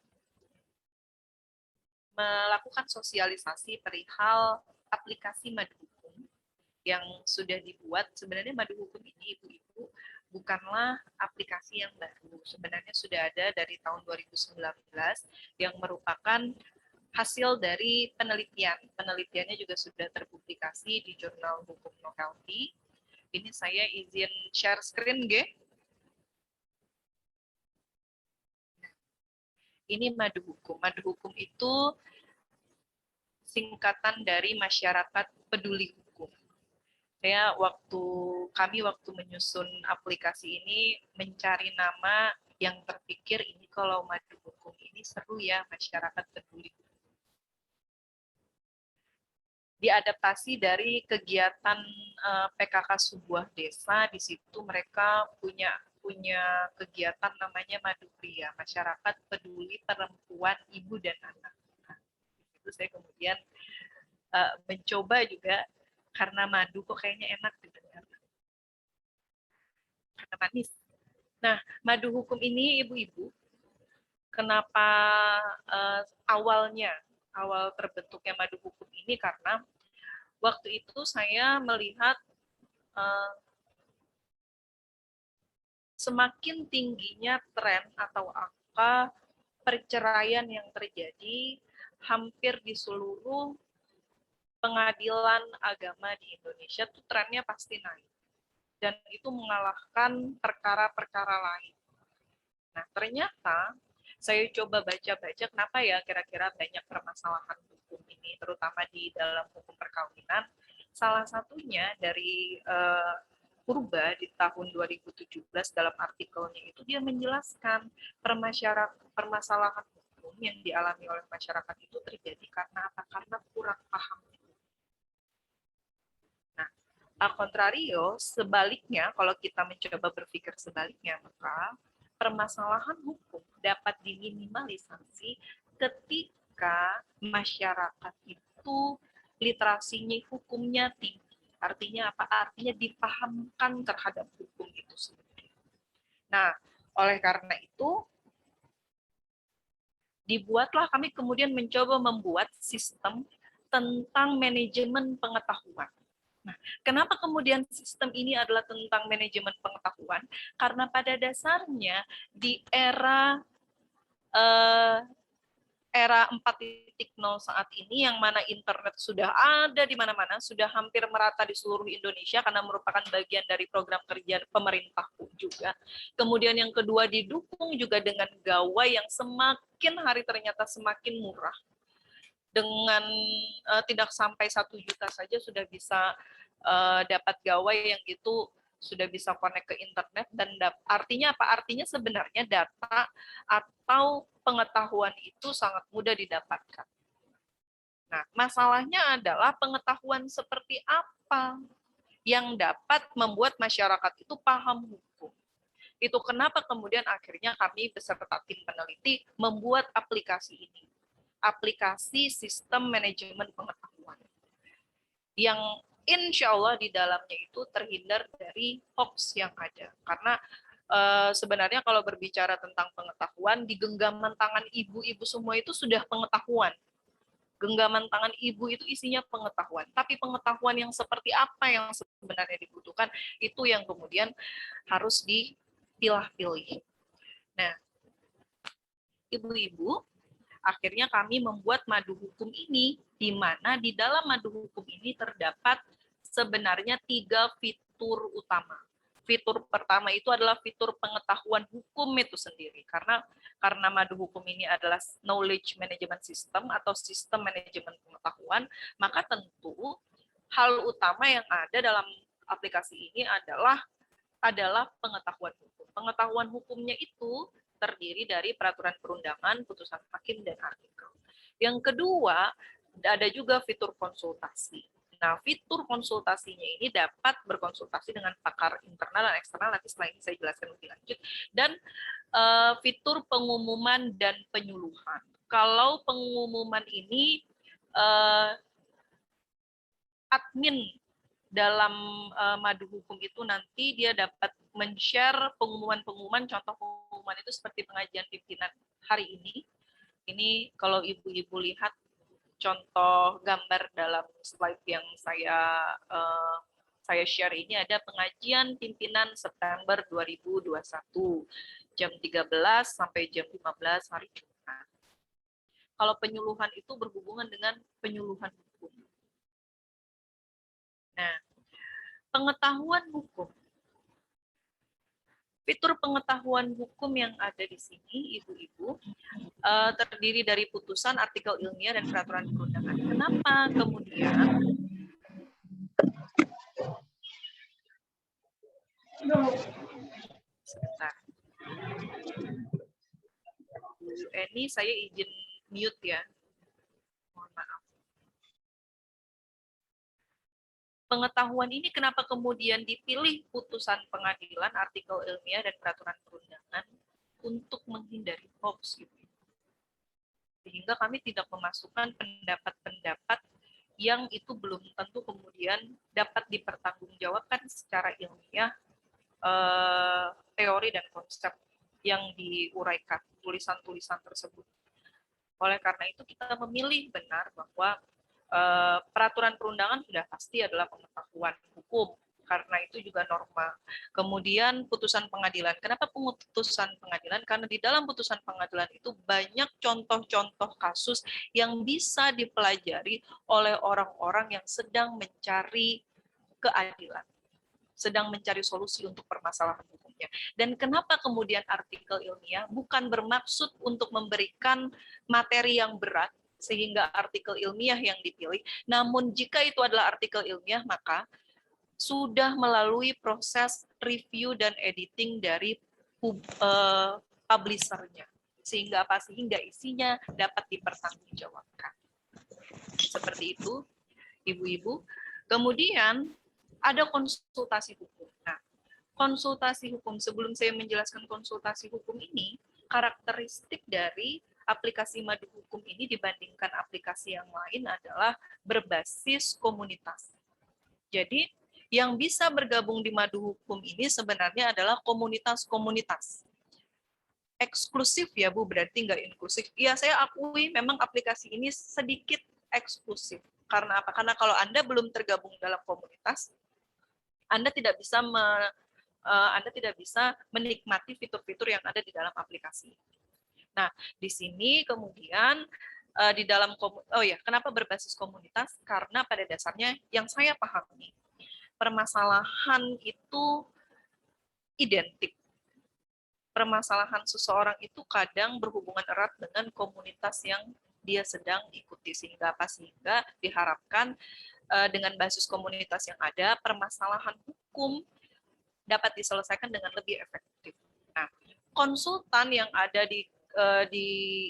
melakukan sosialisasi perihal aplikasi Maduhukum yang sudah dibuat. Sebenarnya Maduhukum ini ibu-ibu bukanlah aplikasi yang baru. Sebenarnya sudah ada dari tahun 2019 yang merupakan hasil dari penelitian. Penelitiannya juga sudah terpublikasi di jurnal Hukum No Healthy. Ini saya izin share screen, G. Ini madu hukum. Madu hukum itu singkatan dari masyarakat peduli hukum. Kami waktu menyusun aplikasi ini mencari nama yang terpikir ini kalau madu hukum ini seru ya, masyarakat peduli hukum. Diadaptasi dari kegiatan PKK sebuah desa. Di situ mereka punya kegiatan namanya Madu Pria, masyarakat peduli perempuan, ibu dan anak. Nah, itu saya kemudian mencoba juga karena madu kok kayaknya enak didengar, karena manis. Nah, madu hukum ini ibu-ibu, kenapa awal terbentuknya madu hukum ini karena waktu itu saya melihat semakin tingginya tren atau angka perceraian yang terjadi hampir di seluruh pengadilan agama di Indonesia, tuh trennya pasti naik. Dan itu mengalahkan perkara-perkara lain. Nah, ternyata saya coba baca-baca kenapa ya kira-kira banyak permasalahan hukum ini, terutama di dalam hukum perkawinan. Salah satunya dari Purba di tahun 2017 dalam artikelnya itu dia menjelaskan permasalahan hukum yang dialami oleh masyarakat itu terjadi karena apa? Karena kurang paham. Nah, al contrario, sebaliknya, kalau kita mencoba berpikir sebaliknya, maka permasalahan hukum dapat diminimalisasi ketika masyarakat itu literasinya hukumnya tinggi. Artinya apa? Artinya dipahamkan terhadap hukum itu sendiri. Nah, oleh karena itu, dibuatlah kami kemudian mencoba membuat sistem tentang manajemen pengetahuan. Nah, kenapa kemudian sistem ini adalah tentang manajemen pengetahuan? Karena pada dasarnya di era 4.0 saat ini, yang mana internet sudah ada di mana-mana, sudah hampir merata di seluruh Indonesia karena merupakan bagian dari program kerja pemerintah juga. Kemudian yang kedua, didukung juga dengan gawai yang semakin hari ternyata semakin murah. Dengan tidak sampai 1 juta saja sudah bisa dapat gawai yang itu sudah bisa connect ke internet. Dan artinya apa? Artinya sebenarnya data atau pengetahuan itu sangat mudah didapatkan. Nah, masalahnya adalah pengetahuan seperti apa yang dapat membuat masyarakat itu paham hukum. Itu kenapa kemudian akhirnya kami beserta tim peneliti membuat aplikasi ini. Aplikasi sistem manajemen pengetahuan. Yang insya Allah di dalamnya itu terhindar dari hoax yang ada. Karena sebenarnya kalau berbicara tentang pengetahuan, di genggaman tangan ibu-ibu semua itu sudah pengetahuan. Genggaman tangan ibu itu isinya pengetahuan. Tapi pengetahuan yang seperti apa yang sebenarnya dibutuhkan, itu yang kemudian harus dipilah-pilih. Nah, ibu-ibu, akhirnya kami membuat madu hukum ini, di mana di dalam madu hukum ini terdapat sebenarnya 3 fitur utama. Fitur pertama itu adalah fitur pengetahuan hukum itu sendiri. Karena madu hukum ini adalah knowledge management system atau sistem manajemen pengetahuan, maka tentu hal utama yang ada dalam aplikasi ini adalah pengetahuan hukum. Pengetahuan hukumnya itu terdiri dari peraturan perundangan, putusan hakim, dan artikel. Yang kedua, ada juga fitur konsultasi. Nah, fitur konsultasinya ini dapat berkonsultasi dengan pakar internal dan eksternal, nanti setelah ini saya jelaskan lebih lanjut. Dan fitur pengumuman dan penyuluhan. Kalau pengumuman ini, admin dalam madu hukum itu nanti dia dapat men-share pengumuman-pengumuman, contoh pengumuman itu seperti pengajian pimpinan hari ini. Ini kalau ibu-ibu lihat contoh gambar dalam slide yang saya share ini, ada pengajian pimpinan September 2021 jam 13 sampai jam 15 hari Jumat. kalau penyuluhan itu berhubungan dengan penyuluhan hukum. Nah, pengetahuan hukum. Fitur pengetahuan hukum yang ada di sini, Ibu-ibu, terdiri dari putusan, artikel ilmiah, dan peraturan perundangan. Kenapa kemudian sebentar. Bu Eni, saya izin mute ya. Mohon maaf. Pengetahuan ini kenapa kemudian dipilih putusan pengadilan, artikel ilmiah, dan peraturan perundangan untuk menghindari hoax. Gitu. Sehingga kami tidak memasukkan pendapat-pendapat yang itu belum tentu kemudian dapat dipertanggungjawabkan secara ilmiah, teori dan konsep yang diuraikan tulisan-tulisan tersebut. Oleh karena itu kita memilih benar bahwa peraturan perundangan sudah pasti adalah pengetahuan hukum, karena itu juga norma. Kemudian putusan pengadilan. Kenapa putusan pengadilan? Karena di dalam putusan pengadilan itu banyak contoh-contoh kasus yang bisa dipelajari oleh orang-orang yang sedang mencari keadilan, sedang mencari solusi untuk permasalahan hukumnya. Dan kenapa kemudian artikel ilmiah? Bukan bermaksud untuk memberikan materi yang berat, sehingga artikel ilmiah yang dipilih. Namun jika itu adalah artikel ilmiah, maka sudah melalui proses review dan editing dari publishernya. Sehingga apa? Sehingga isinya dapat dipertanggungjawabkan. Seperti itu, Ibu-ibu. Kemudian ada konsultasi hukum. Nah, konsultasi hukum, sebelum saya menjelaskan konsultasi hukum ini, karakteristik dari aplikasi Madu Hukum ini dibandingkan aplikasi yang lain adalah berbasis komunitas. Jadi, yang bisa bergabung di Madu Hukum ini sebenarnya adalah komunitas-komunitas. Eksklusif ya Bu, berarti nggak inklusif. Iya, saya akui memang aplikasi ini sedikit eksklusif. Karena apa? Karena kalau Anda belum tergabung dalam komunitas, Anda tidak bisa menikmati fitur-fitur yang ada di dalam aplikasi. Nah, di sini kemudian di dalam kenapa berbasis komunitas? Karena pada dasarnya yang saya pahami, permasalahan itu identik. Permasalahan seseorang itu kadang berhubungan erat dengan komunitas yang dia sedang ikuti, sehingga diharapkan dengan basis komunitas yang ada, permasalahan hukum dapat diselesaikan dengan lebih efektif. Nah, konsultan yang ada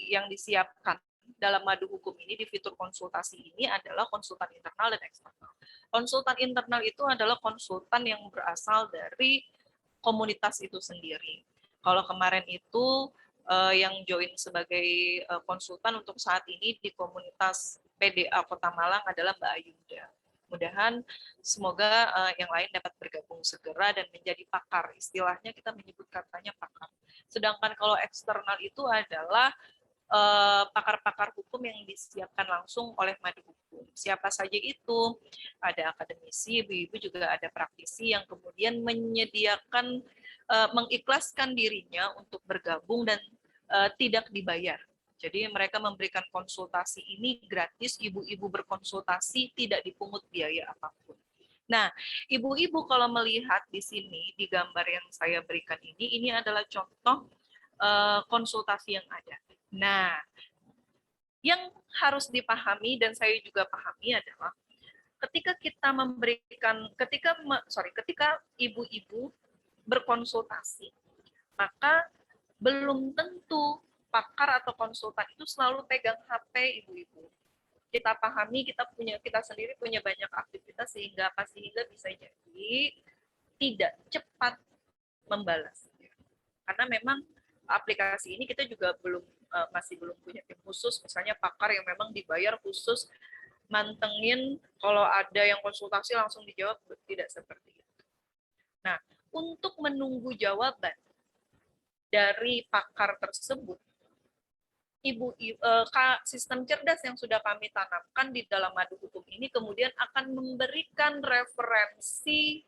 yang disiapkan dalam Madu Hukum ini, di fitur konsultasi ini adalah konsultan internal dan eksternal. Konsultan internal itu adalah konsultan yang berasal dari komunitas itu sendiri. Kalau kemarin itu yang join sebagai konsultan untuk saat ini di komunitas PDA Kota Malang adalah Mbak Ayunda. Mudah-mudahan semoga yang lain dapat bergabung segera dan menjadi pakar. Istilahnya kita menyebut katanya pakar. Sedangkan kalau eksternal itu adalah pakar-pakar hukum yang disiapkan langsung oleh Madu Hukum. Siapa saja itu? Ada akademisi, ibu-ibu juga ada praktisi yang kemudian menyediakan, mengikhlaskan dirinya untuk bergabung dan tidak dibayar. Jadi mereka memberikan konsultasi ini gratis, ibu-ibu berkonsultasi tidak dipungut biaya apapun. Nah, ibu-ibu kalau melihat di sini, di gambar yang saya berikan ini adalah contoh konsultasi yang ada. Nah, yang harus dipahami dan saya juga pahami adalah ketika ibu-ibu berkonsultasi, maka belum tentu pakar atau konsultan itu selalu pegang HP, ibu-ibu. Kita pahami, kita sendiri punya banyak aktivitas sehingga bisa jadi tidak cepat membalas. Karena memang aplikasi ini kita juga masih belum punya tim khusus, misalnya pakar yang memang dibayar khusus mantengin kalau ada yang konsultasi langsung dijawab, tidak seperti itu. Nah, untuk menunggu jawaban dari pakar tersebut, sistem cerdas yang sudah kami tanamkan di dalam Madu Hukum ini kemudian akan memberikan referensi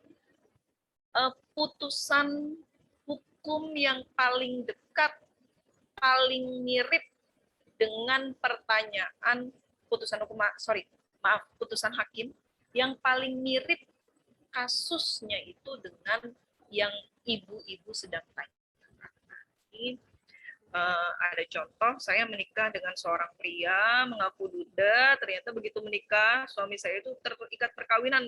putusan hukum yang paling dekat, paling mirip dengan pertanyaan putusan putusan hakim yang paling mirip kasusnya itu dengan yang ibu-ibu sedang tanyakan. Ini ada contoh, saya menikah dengan seorang pria, mengaku duda, ternyata begitu menikah, suami saya itu terikat perkawinan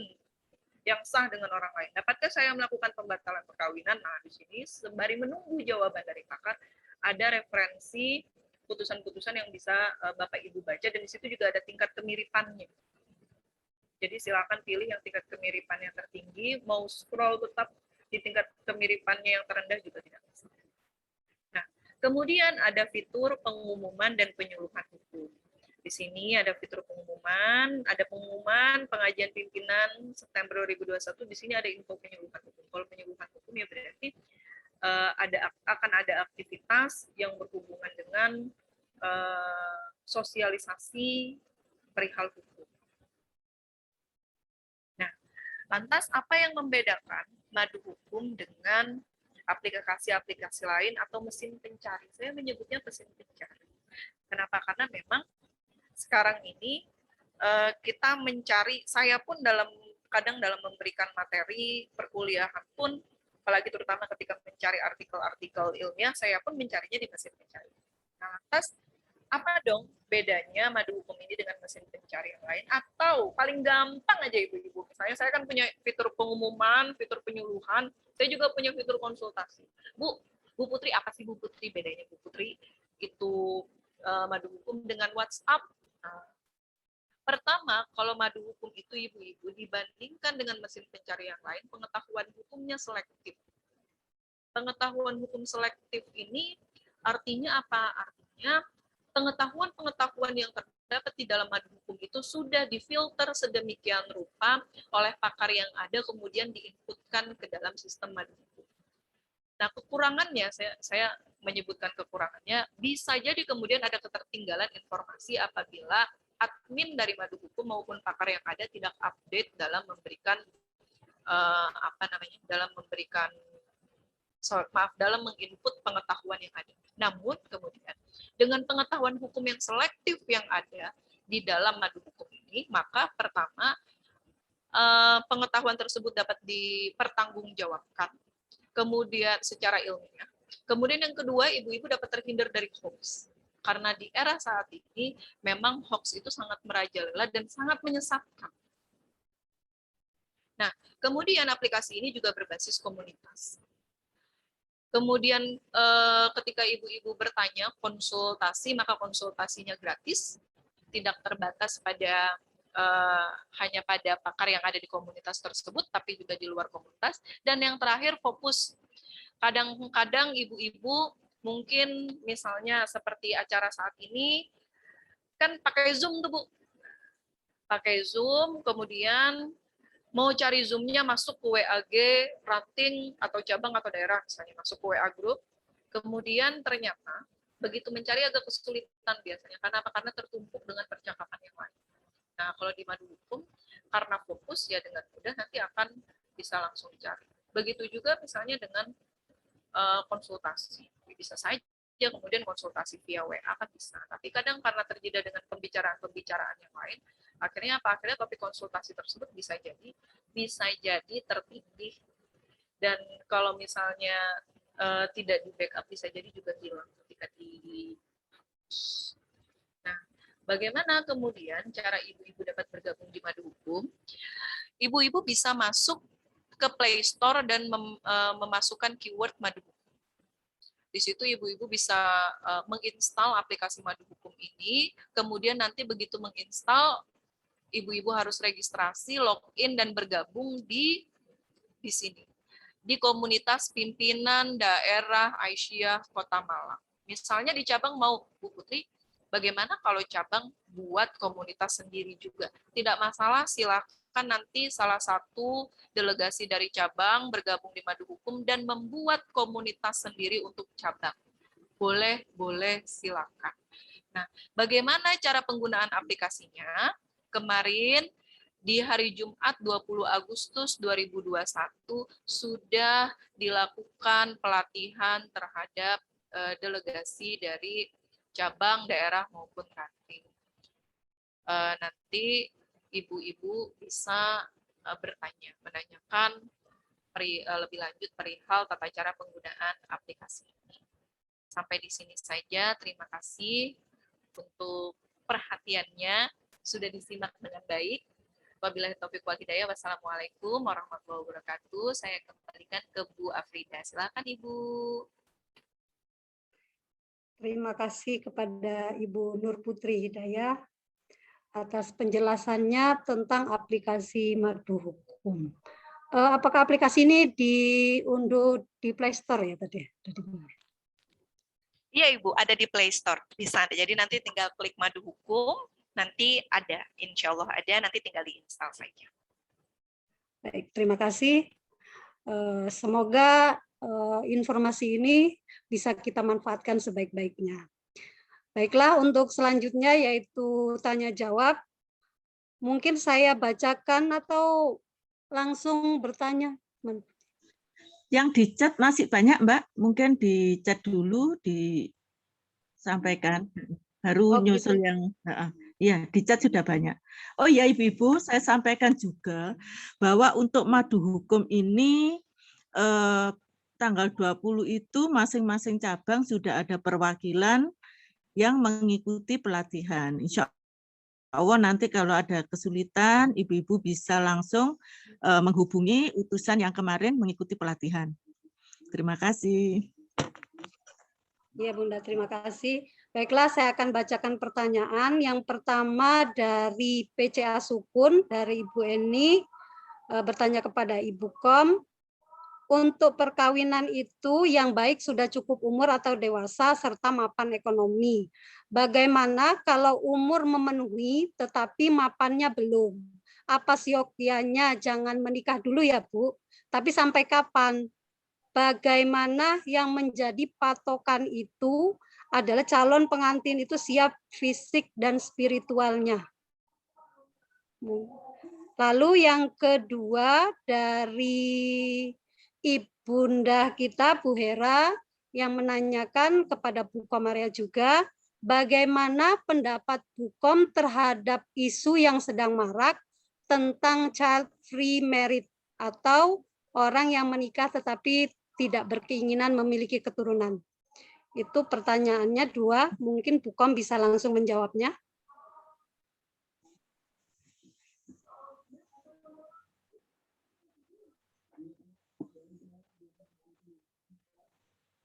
yang sah dengan orang lain. Dapatkah saya melakukan pembatalan perkawinan? Nah, di sini sembari menunggu jawaban dari pakar, ada referensi putusan-putusan yang bisa Bapak Ibu baca, dan di situ juga ada tingkat kemiripannya. Jadi silakan pilih yang tingkat kemiripannya tertinggi, mau scroll tetap di tingkat kemiripannya yang terendah juga tidak masalah. Nah, kemudian ada fitur pengumuman dan penyuluhan hukum. Di sini ada fitur pengumuman, ada pengumuman pengajian pimpinan September 2021. Di sini ada info penyuluhan hukum. Kalau penyuluhan hukum ya berarti akan ada aktivitas yang berhubungan dengan sosialisasi perihal hukum. Nah, lantas apa yang membedakan madu hukum dengan aplikasi-aplikasi lain atau mesin pencari? Saya menyebutnya mesin pencari. Kenapa? Karena memang sekarang ini kita mencari, saya pun kadang dalam memberikan materi perkuliahan pun, apalagi terutama ketika mencari artikel-artikel ilmiah, saya pun mencarinya di mesin pencari. Nah, lantas apa dong bedanya madu hukum ini dengan mesin pencari yang lain? Atau paling gampang aja ibu-ibu, misalnya saya kan punya fitur pengumuman, fitur penyuluhan, saya juga punya fitur konsultasi. Bu Putri, apa sih Bu Putri bedanya Bu Putri itu madu hukum dengan WhatsApp? Nah, pertama, kalau madu hukum itu ibu-ibu dibandingkan dengan mesin pencari yang lain, pengetahuan hukumnya selektif. Pengetahuan hukum selektif ini artinya apa? Artinya pengetahuan-pengetahuan yang terdapat di dalam madu hukum itu sudah difilter sedemikian rupa oleh pakar yang ada, kemudian diinputkan ke dalam sistem madu hukum. Nah, kekurangannya, saya menyebutkan kekurangannya, bisa jadi kemudian ada ketertinggalan informasi apabila admin dari madu hukum maupun pakar yang ada tidak update dalam memberikan dalam menginput pengetahuan yang ada. Namun kemudian dengan pengetahuan hukum yang selektif yang ada di dalam madu hukum ini, maka pertama pengetahuan tersebut dapat dipertanggungjawabkan, kemudian secara ilmiah. Kemudian yang kedua, ibu-ibu dapat terhindar dari hoax. Karena di era saat ini, memang hoax itu sangat merajalela dan sangat menyesatkan. Nah, kemudian aplikasi ini juga berbasis komunitas. Kemudian ketika ibu-ibu bertanya konsultasi, maka konsultasinya gratis, tidak terbatas pada hanya pada pakar yang ada di komunitas tersebut, tapi juga di luar komunitas. Dan yang terakhir, fokus. Kadang-kadang ibu-ibu mungkin misalnya seperti acara saat ini, kan pakai Zoom tuh Bu. Pakai Zoom, kemudian mau cari Zoom-nya masuk ke WAG, ranting, atau cabang atau daerah, misalnya masuk ke WA Group, kemudian ternyata begitu mencari agak kesulitan biasanya. Karena apa? Karena tertumpuk dengan percakapan yang lain. Nah, kalau di madu hukum, karena fokus, ya dengan mudah nanti akan bisa langsung dicari. Begitu juga misalnya dengan konsultasi. Bisa saja kemudian konsultasi via WA kan bisa. Tapi kadang karena terjeda dengan pembicaraan yang lain, akhirnya apa? Akhirnya topik konsultasi tersebut bisa jadi tertindih. Dan kalau misalnya tidak di backup, bisa jadi juga hilang ketika di. Nah, bagaimana kemudian cara ibu-ibu dapat bergabung di madu hukum? Ibu-ibu bisa masuk ke Play Store dan memasukkan keyword madu hukum. Di situ ibu-ibu bisa menginstal aplikasi madu hukum ini, kemudian nanti begitu menginstal, ibu-ibu harus registrasi, login, dan bergabung di sini. Di komunitas pimpinan daerah Aisyah Kota Malang. Misalnya di cabang mau, Bu Putri, bagaimana kalau cabang buat komunitas sendiri juga? Tidak masalah, silakan nanti salah satu delegasi dari cabang bergabung di madu hukum dan membuat komunitas sendiri untuk cabang. Boleh, silakan. Nah, bagaimana cara penggunaan aplikasinya? Kemarin di hari Jumat 20 Agustus 2021 sudah dilakukan pelatihan terhadap delegasi dari cabang, daerah maupun ranting. Nanti ibu-ibu bisa menanyakan lebih lanjut perihal tata cara penggunaan aplikasi ini. Sampai di sini saja, terima kasih untuk perhatiannya, sudah disimak dengan baik. Wabillahi taufiq wal hidayah. Wassalamualaikum warahmatullahi wabarakatuh. Saya kembalikan ke Bu Afrida. Silakan Ibu. Terima kasih kepada Ibu Nur Putri Hidayah atas penjelasannya tentang aplikasi Madu Hukum. Apakah aplikasi ini diunduh di Play Store ya tadi? Iya Ibu, ada di Play Store di sana. Jadi nanti tinggal klik Madu Hukum, nanti ada, insya Allah ada, nanti tinggal diinstal saja. Baik, terima kasih. Semoga informasi ini bisa kita manfaatkan sebaik-baiknya. Baiklah, untuk selanjutnya yaitu tanya jawab. Mungkin saya bacakan atau langsung bertanya. Yang di chat masih banyak, Mbak. Mungkin di chat dulu disampaikan. Baru nyusul gitu. Yang ya, di chat sudah banyak. Oh ya, Ibu-ibu, saya sampaikan juga bahwa untuk Madu Hukum ini tanggal 20 itu masing-masing cabang sudah ada perwakilan yang mengikuti pelatihan. Insya Allah nanti kalau ada kesulitan, Ibu-ibu bisa langsung menghubungi utusan yang kemarin mengikuti pelatihan. Terima kasih. Ya Bunda, terima kasih. Baiklah, saya akan bacakan pertanyaan. Yang pertama dari PCA Sukun, dari Ibu Eni, bertanya kepada Ibu Kom, untuk perkawinan itu yang baik sudah cukup umur atau dewasa serta mapan ekonomi. Bagaimana kalau umur memenuhi tetapi mapannya belum? Apa siokianya jangan menikah dulu ya Bu? Tapi sampai kapan? Bagaimana yang menjadi patokan itu adalah calon pengantin itu siap fisik dan spiritualnya. Lalu yang kedua dari Ibunda kita Bu Hera yang menanyakan kepada Bu Komaria juga, bagaimana pendapat Bu Kom terhadap isu yang sedang marak tentang child free marriage atau orang yang menikah tetapi tidak berkeinginan memiliki keturunan. Itu pertanyaannya dua, mungkin Bu Kom bisa langsung menjawabnya.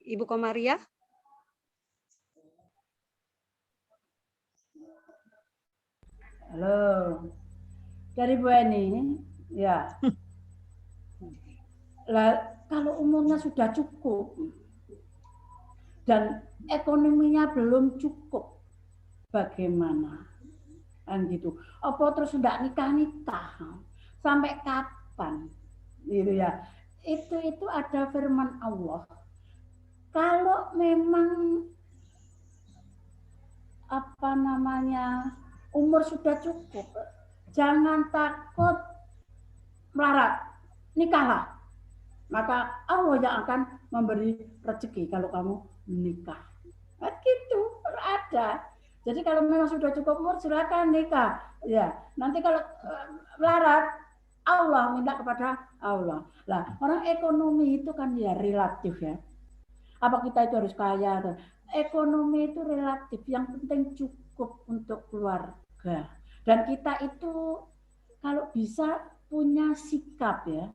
Ibu Komaria. Halo, dari Bu Eni, ya. Kalau umurnya sudah cukup dan ekonominya belum cukup, bagaimana? Kan gitu. Apa terus sudah nikah? Sampai kapan? Gitu ya. Itu ada firman Allah. Kalau memang umur sudah cukup, jangan takut melarat, nikahlah. Maka Allah yang akan memberi rezeki kalau kamu menikah. Nah, gitu ada. Jadi kalau memang sudah cukup umur silakan nikah. Ya, nanti kalau melarat Allah minta kepada Allah. Lah, orang ekonomi itu kan ya relatif ya. Apa kita itu harus kaya? Ekonomi itu relatif. Yang penting cukup untuk keluarga. Dan kita itu kalau bisa punya sikap ya.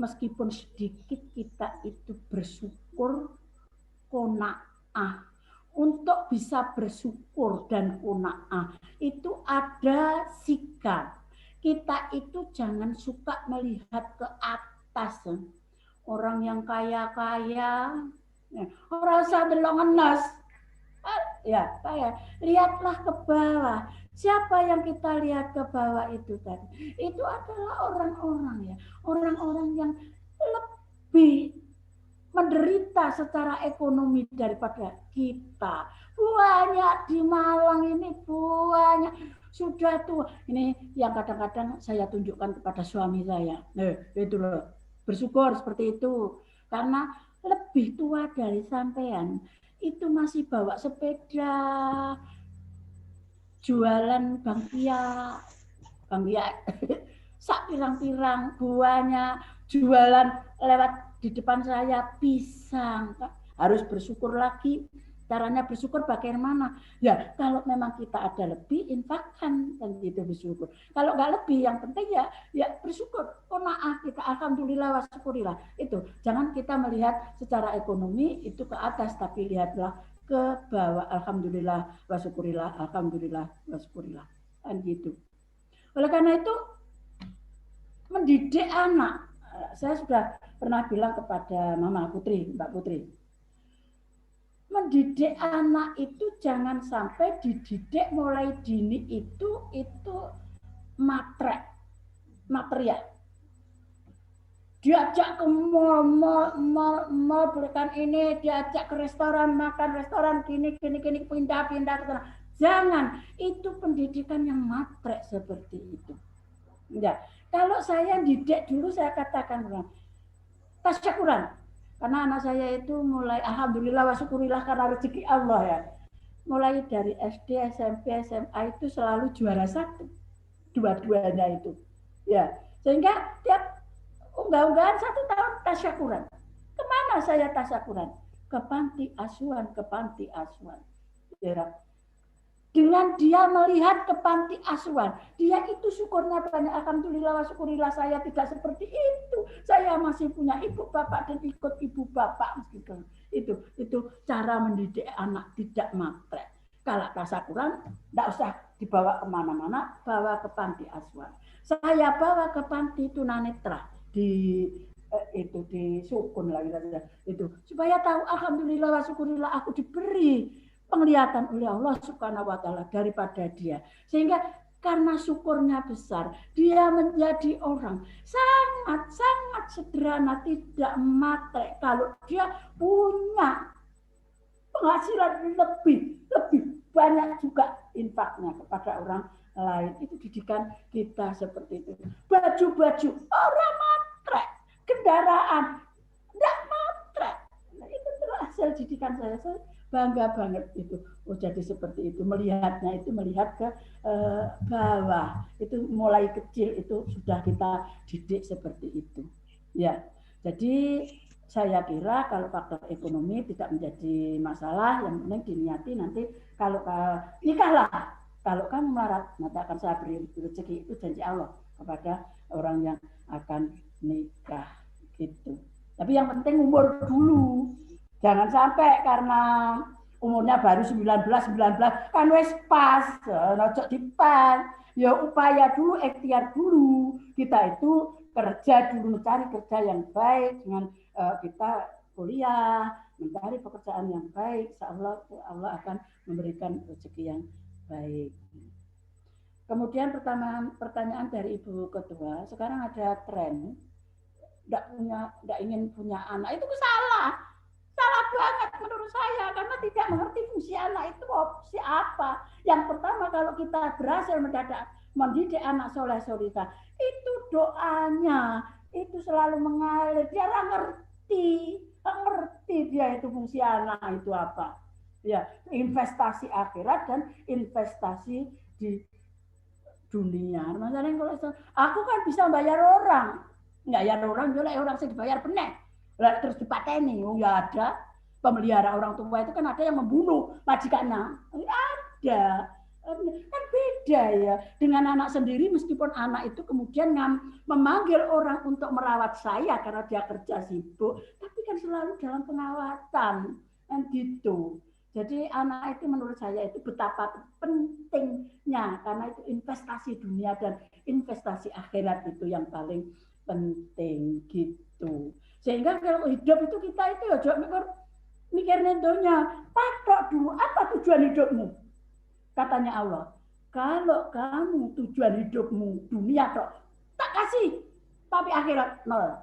Meskipun sedikit kita itu bersyukur, qanaah. Untuk bisa bersyukur dan qanaah itu ada sikap. Kita itu jangan suka melihat ke atas. Orang yang kaya-kaya, orang sadelong enas, ya kaya. Lihatlah ke bawah. Siapa yang kita lihat ke bawah itu tadi? Itu adalah orang-orang ya, orang-orang yang lebih menderita secara ekonomi daripada kita. Banyak di Malang ini, banyak sudah tua. Ini yang kadang-kadang saya tunjukkan kepada suami saya. Itu loh. Bersyukur seperti itu. Karena lebih tua dari sampean. itu masih bawa sepeda, jualan bangkia, sak pirang-pirang buahnya, jualan lewat di depan saya pisang, harus bersyukur lagi. Caranya bersyukur bagaimana? Ya, kalau memang kita ada lebih, infakkan, dan gitu bersyukur. Kalau nggak lebih, yang penting ya bersyukur. Qanaah kita, alhamdulillah wa syukurillah. Itu, jangan kita melihat secara ekonomi itu ke atas, tapi lihatlah ke bawah. Alhamdulillah wa syukurillah, alhamdulillah wa syukurillah. Kan gitu. Oleh karena itu, mendidik anak, saya sudah pernah bilang kepada Mama Putri, Mbak Putri, mendidik anak itu jangan sampai dididik mulai dini itu material. Diajak ke mall belikan ini, diajak ke restoran, makan restoran gini pindah ke sana. Jangan, itu pendidikan yang matre seperti itu. Ya, kalau saya didik dulu saya katakan tasyakuran. Karena anak saya itu mulai alhamdulillah wa syukurillah karena rezeki Allah ya. Mulai dari SD, SMP, SMA itu selalu juara 1. Dua-duanya itu. Ya, sehingga tiap unggah-unggahan 1 tahun tasyakuran. Kemana saya tasyakuran? Ke panti asuhan, Ya. Dengan dia melihat ke panti asuhan, dia itu syukurnya banyak. Alhamdulillah wa syukurillah saya tidak seperti itu. Saya masih punya ibu bapak dan ikut ibu bapak. Gitu. Itu cara mendidik anak tidak matre. Kalau tasyakuran, tidak usah dibawa kemana-mana, bawa ke panti asuhan. Saya bawa ke panti tunanetra di Sukun lagi itu supaya tahu alhamdulillah wa syukurillah aku diberi penglihatan oleh Allah Subhanahu wa taala daripada dia. Sehingga karena syukurnya besar, dia menjadi orang sangat sederhana, tidak matre. Kalau dia punya penghasilan lebih banyak juga infaknya kepada orang lain. Itu didikan kita seperti itu. Baju-baju orang matre, kendaraan tidak matre. Nah, itu hasil didikan saya bangga banget itu. Jadi seperti itu, melihatnya itu melihat ke bawah. Itu mulai kecil itu sudah kita didik seperti itu. Ya. Jadi saya kira kalau faktor ekonomi tidak menjadi masalah, yang penting diniati nanti kalau nikahlah. Kalau kamu melarat, nanti akan saya beri rezeki, itu janji Allah kepada orang yang akan nikah gitu. Tapi yang penting umur dulu. Jangan sampai karena umurnya baru 19 kan wes pas, nojok dipan. Ya upaya dulu, ikhtiar dulu. Kita itu kerja dulu, cari kerja yang baik dengan kita kuliah, mencari pekerjaan yang baik. Insyaallah Allah akan memberikan rezeki yang baik. Kemudian pertanyaan dari Ibu Ketua, sekarang ada tren tidak ingin punya anak, itu salah banget menurut saya, karena tidak mengerti fungsi anak itu opsi apa. Yang pertama, kalau kita berhasil mendidik anak soleh solihah, itu doanya itu selalu mengalir, dia ngerti dia itu fungsi anak itu apa. Ya, investasi akhirat dan investasi di dunia. Masalahnya kalau aku kan bisa bayar orang, nggak ya orang sih dibayar benar, terus dipateni, ya ada. Pemelihara orang tua itu kan ada yang membunuh majikannya, ada, kan beda ya dengan anak sendiri. Meskipun anak itu kemudian memanggil orang untuk merawat saya karena dia kerja sibuk, tapi kan selalu dalam pengawasan kan gitu. Jadi anak itu menurut saya itu betapa pentingnya, karena itu investasi dunia dan investasi akhirat itu yang paling penting gitu. Sehingga kalau hidup itu kita itu ya mikir nentonya, patok dulu apa tujuan hidupmu? Katanya Allah, kalau kamu tujuan hidupmu dunia tak kasih, tapi akhirat nol.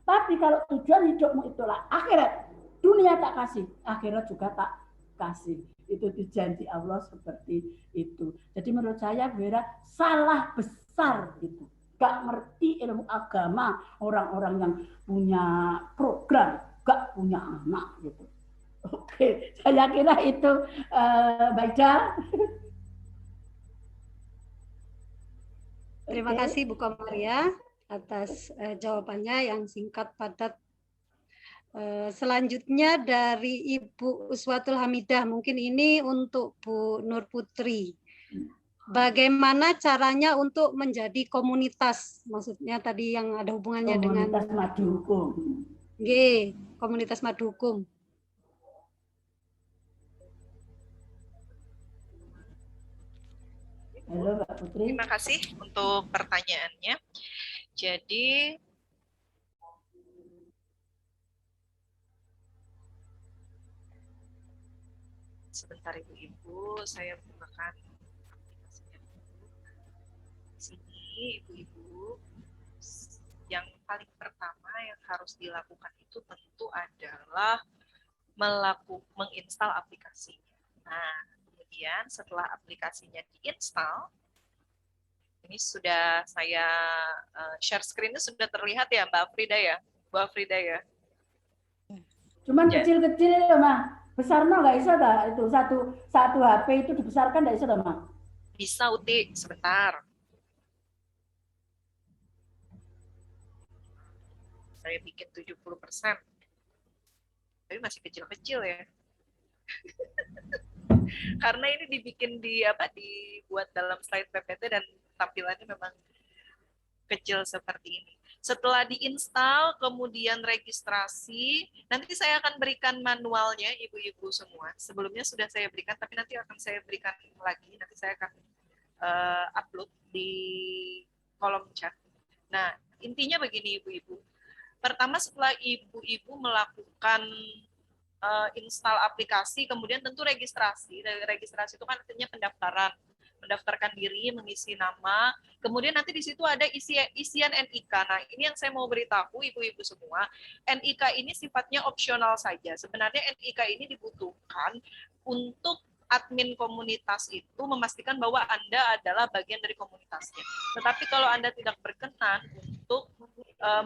Tapi kalau tujuan hidupmu itulah akhirat, dunia tak kasih, akhirat juga tak kasih. Itu dijanji Allah seperti itu. Jadi menurut saya Vera salah besar gitu. Gak ngerti ilmu agama orang-orang yang punya program, gak punya anak gitu. Oke, saya kira itu Mbak Ida. Terima Oke. kasih Bu Komaria atas jawabannya yang singkat, padat. Selanjutnya dari Ibu Uswatul Hamidah, mungkin ini untuk Bu Nur Putri. Bagaimana caranya untuk menjadi komunitas? Maksudnya tadi yang ada hubungannya Komunitas dengan madu hukum. komunitas madu hukum. Halo Mbak Putri. Terima kasih untuk pertanyaannya. Jadi sebentar Ibu-ibu, saya bukakan aplikasinya dulu. Di sini Ibu-ibu, yang paling pertama yang harus dilakukan itu tentu adalah menginstal aplikasinya. Nah, kemudian setelah aplikasinya diinstal, ini sudah saya share screen-nya sudah terlihat ya Mbak Frida ya? Mbak Frida ya? Cuman Ya. kecil-kecil ya, Ma. Besar mah nggak bisa dah itu satu HP itu dibesarkan nggak bisa dah, Ma. Bisa Uti, sebentar. Saya bikin 70%. Tapi masih kecil-kecil ya. Karena ini dibikin dibuat dalam slide PPT dan tampilannya memang kecil seperti ini. Setelah diinstal, kemudian registrasi, nanti saya akan berikan manualnya ibu-ibu semua. Sebelumnya sudah saya berikan, tapi nanti akan saya berikan lagi. Nanti saya akan upload di kolom chat. Nah, intinya begini ibu-ibu. Pertama setelah ibu-ibu melakukan install aplikasi, kemudian tentu registrasi. Registrasi itu kan artinya pendaftaran. Mendaftarkan diri, mengisi nama, kemudian nanti di situ ada isian NIK. Nah, ini yang saya mau beritahu ibu-ibu semua, NIK ini sifatnya opsional saja. Sebenarnya NIK ini dibutuhkan untuk admin komunitas itu memastikan bahwa Anda adalah bagian dari komunitasnya. Tetapi kalau Anda tidak berkenan untuk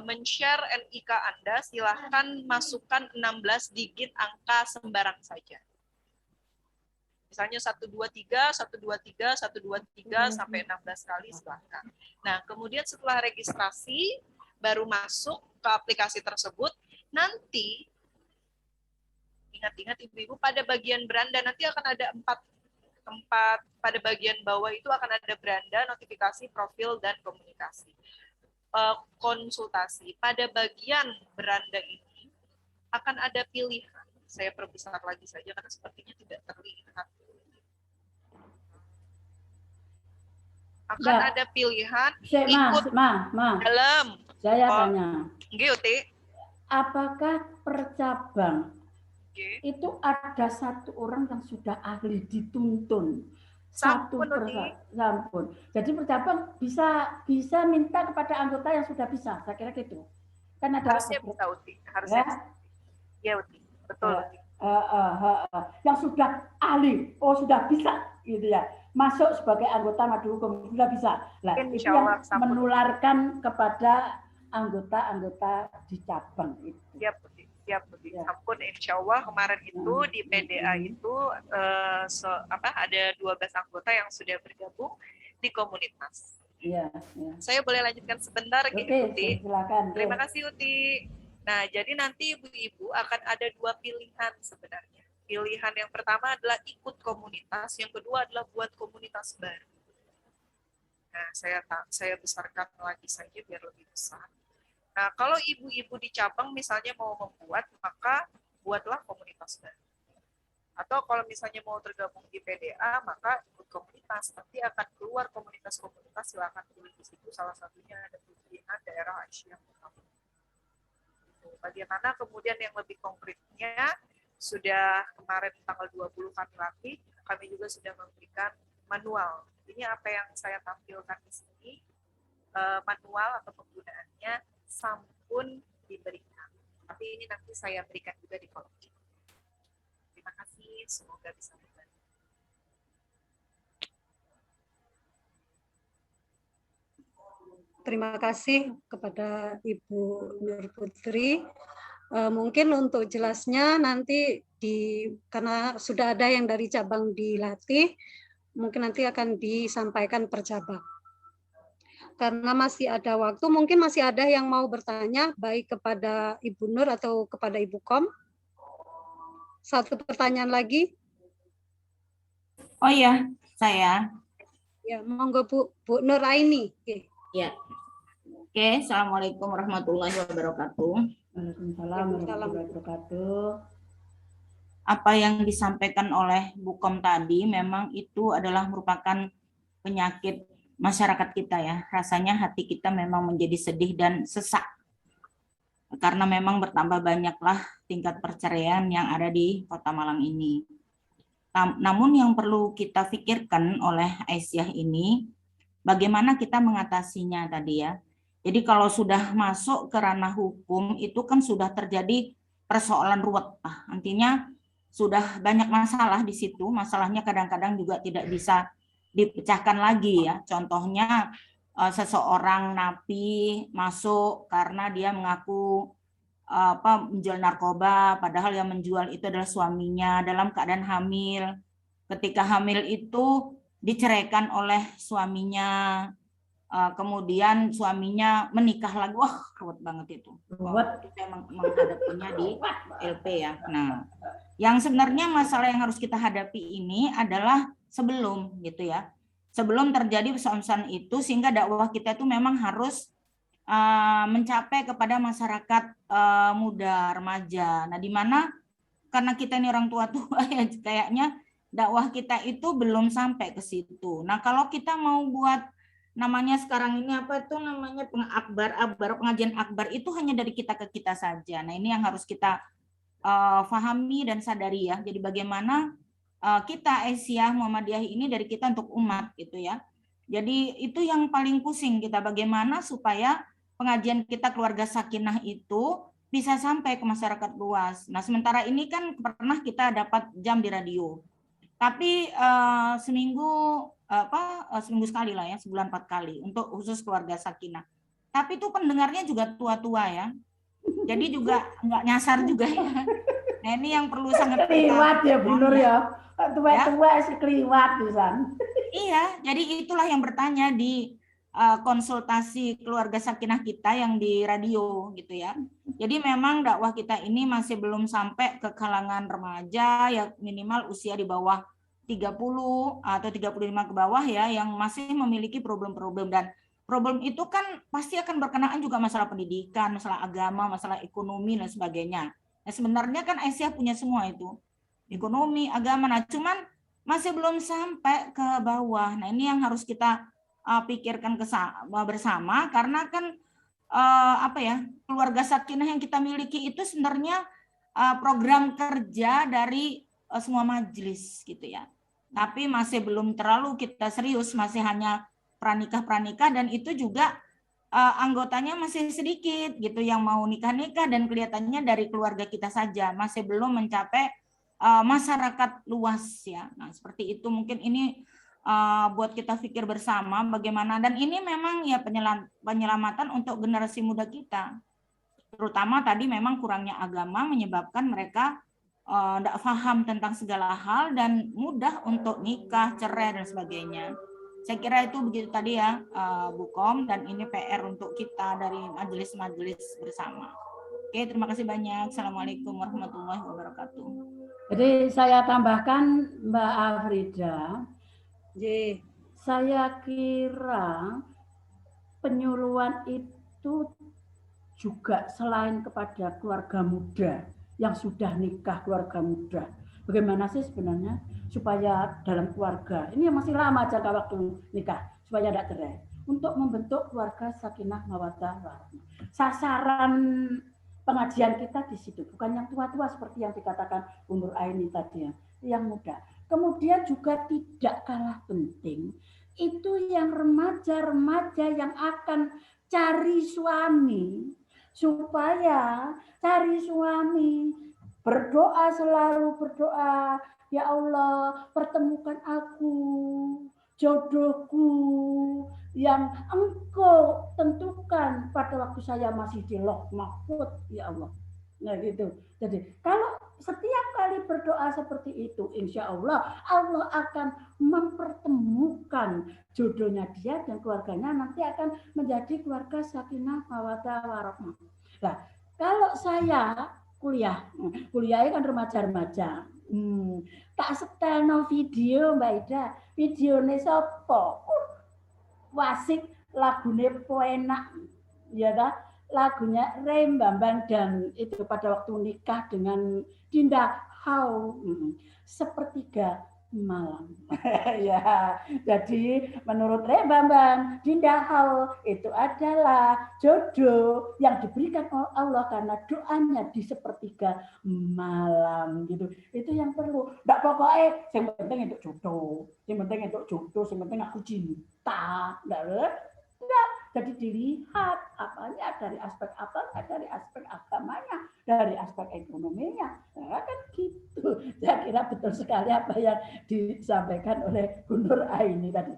men-share NIK Anda, silahkan masukkan 16 digit angka sembarang saja. Misalnya 123, 123, 123 sampai 16 kali silahkan. Nah, kemudian setelah registrasi, baru masuk ke aplikasi tersebut, nanti ingat-ingat ibu-ibu pada bagian beranda nanti akan ada empat pada bagian bawah itu akan ada beranda, notifikasi, profil, dan komunikasi. Konsultasi. Pada bagian beranda ini akan ada pilihan. Saya perbesar lagi saja karena sepertinya tidak terlihat. Akan ada pilihan ikut dalam. Saya tanya. Oke. Apakah percabang itu ada satu orang yang sudah ahli dituntun? Sampun. Jadi percabang bisa minta kepada anggota yang sudah bisa. Saya kira gitu. Kan ada harusnya bisa Uti. Harusnya. Ya Uti. Betul. Yang sudah ahli, sudah bisa gitu ya. Masuk sebagai anggota madu hukum sudah bisa. Nah, itu yang menularkan kepada anggota-anggota di cabang itu. Siap, Ampun, insya Allah kemarin itu di PDA itu ada 12 anggota yang sudah bergabung di komunitas. Iya. Saya boleh lanjutkan sebentar, Uti? Silakan. Terima kasih Uti. Nah, jadi nanti ibu-ibu akan ada dua pilihan sebenarnya. Pilihan yang pertama adalah ikut komunitas, yang kedua adalah buat komunitas baru. Nah, saya besarkan lagi saja biar lebih besar. Nah, kalau ibu-ibu di cabang misalnya mau membuat, maka buatlah komunitas baru. Atau kalau misalnya mau tergabung di PDA, maka ikut komunitas. Nanti akan keluar komunitas-komunitas, silakan pilih di situ. Salah satunya ada pilihan daerah Asia. Bagaimana kemudian yang lebih konkretnya, sudah kemarin tanggal 20 kami juga sudah memberikan manual. Ini apa yang saya tampilkan di sini, manual atau penggunaannya sampun diberikan. Tapi ini nanti saya berikan juga di kolom chat. Terima kasih, semoga bisa membantu. Terima kasih kepada Ibu Nur Putri. Mungkin untuk jelasnya nanti karena sudah ada yang dari cabang dilatih, mungkin nanti akan disampaikan per cabang. Karena masih ada waktu, mungkin masih ada yang mau bertanya, baik kepada Ibu Nur atau kepada Ibu Kom. Satu pertanyaan lagi. Oh iya, saya. Ya, monggo Bu Nur Aini. Oke. Ya. Oke, Assalamualaikum warahmatullahi wabarakatuh. Waalaikumsalam warahmatullahi wabarakatuh. Apa yang disampaikan oleh Bu Kom tadi memang itu adalah merupakan penyakit masyarakat kita ya. Rasanya hati kita memang menjadi sedih dan sesak. Karena memang bertambah banyaklah tingkat perceraian yang ada di Kota Malang ini. Namun yang perlu kita pikirkan oleh Aisyah ini, bagaimana kita mengatasinya tadi ya. Jadi kalau sudah masuk ke ranah hukum, itu kan sudah terjadi persoalan ruwet. Artinya sudah banyak masalah di situ, masalahnya kadang-kadang juga tidak bisa dipecahkan lagi ya. Contohnya seseorang napi masuk karena dia mengaku menjual narkoba, padahal yang menjual itu adalah suaminya dalam keadaan hamil. Ketika hamil itu diceraikan oleh suaminya, kemudian suaminya menikah lagi. Wah, ruwet banget itu. Kita menghadapinya di LP ya. Nah, yang sebenarnya masalah yang harus kita hadapi ini adalah sebelum gitu ya. Sebelum terjadi persoalan itu, sehingga dakwah kita itu memang harus mencapai kepada masyarakat muda, remaja. Nah, di mana karena kita ini orang tua-tua ya, kayaknya dakwah kita itu belum sampai ke situ. Nah, kalau kita mau buat namanya sekarang ini apa itu namanya pengajian akbar itu hanya dari kita ke kita saja. Nah, ini yang harus kita fahami dan sadari ya. Jadi bagaimana kita Aisyah Muhammadiyah ini dari kita untuk umat gitu ya. Jadi itu yang paling pusing kita, bagaimana supaya pengajian kita keluarga sakinah itu bisa sampai ke masyarakat luas. Nah, sementara ini kan pernah kita dapat jam di radio. Tapi seminggu sekali lah ya, sebulan 4 kali untuk khusus keluarga sakinah. Tapi itu pendengarnya juga tua-tua ya. Jadi juga nggak nyasar juga ya. Nah, ini yang perlu sangat kliwat ya Bu Nur ya. Tua-tua sih kliwat pisan. Iya, jadi itulah yang bertanya di konsultasi keluarga sakinah kita yang di radio gitu ya. Jadi memang dakwah kita ini masih belum sampai ke kalangan remaja ya, minimal usia di bawah 30 atau 35 ke bawah ya, yang masih memiliki problem-problem, dan problem itu kan pasti akan berkenaan juga masalah pendidikan, masalah agama, masalah ekonomi dan sebagainya. Nah, sebenarnya kan Aisyah punya semua itu, ekonomi, agama. Nah, cuman masih belum sampai ke bawah. Nah, ini yang harus kita pikirkan bersama, karena kan keluarga sakinah yang kita miliki itu sebenarnya program kerja dari semua majelis gitu ya. Tapi masih belum terlalu kita serius, masih hanya pranikah-pranikah, dan itu juga anggotanya masih sedikit gitu yang mau nikah-nikah, dan kelihatannya dari keluarga kita saja, masih belum mencapai masyarakat luas ya. Nah, seperti itu mungkin ini buat kita pikir bersama bagaimana, dan ini memang ya penyelamatan untuk generasi muda kita. Terutama tadi memang kurangnya agama menyebabkan mereka tidak paham tentang segala hal dan mudah untuk nikah, cerai dan sebagainya. Saya kira itu begitu tadi ya Bu Kom, dan ini PR untuk kita dari majelis-majelis bersama. Oke, terima kasih banyak. Assalamualaikum warahmatullahi wabarakatuh. Jadi saya tambahkan Mbak Afrida, saya kira penyuluhan itu juga selain kepada keluarga muda yang sudah nikah, keluarga muda. Bagaimana sih sebenarnya supaya dalam keluarga, ini yang masih lama jangka waktu nikah, supaya tidak cerai, untuk membentuk keluarga sakinah mawaddah warahmah. Sasaran pengajian kita di situ, bukan yang tua-tua seperti yang dikatakan Bu Nur Aini tadi, yang muda. Kemudian juga tidak kalah penting, itu yang remaja-remaja yang akan cari suami, supaya cari suami, berdoa, selalu berdoa, ya Allah pertemukan aku, jodohku yang Engkau tentukan pada waktu saya masih di Lauh Mahfuz, ya Allah. Nah gitu. Jadi kalau setiap kali berdoa seperti itu, insya Allah Allah akan mempertemukan jodohnya dia dan keluarganya nanti akan menjadi keluarga sakinah mawaddah warahmah. Nah, kalau saya kuliah kan remaja-remaja. Tak setelno video Mbak Ida, videone sapa? Wasik lagune Poenak, ya dah lagunya Rem Bambang dan itu pada waktu nikah dengan Dinda Hau, sepertiga malam. Ya, jadi menurut Rem Bambang, Dinda Hau itu adalah jodoh yang diberikan oleh Allah karena doanya di sepertiga malam gitu. Itu yang perlu. Enggak pokoknya yang penting itu jodoh, yang penting itu jodoh, yang penting aku cinta. Enggak. Jadi dilihat apanya dari aspek apa, dari aspek agamanya, dari aspek ekonominya, nah, kan gitu. Saya kira betul sekali apa yang disampaikan oleh Bu Nur Aini tadi.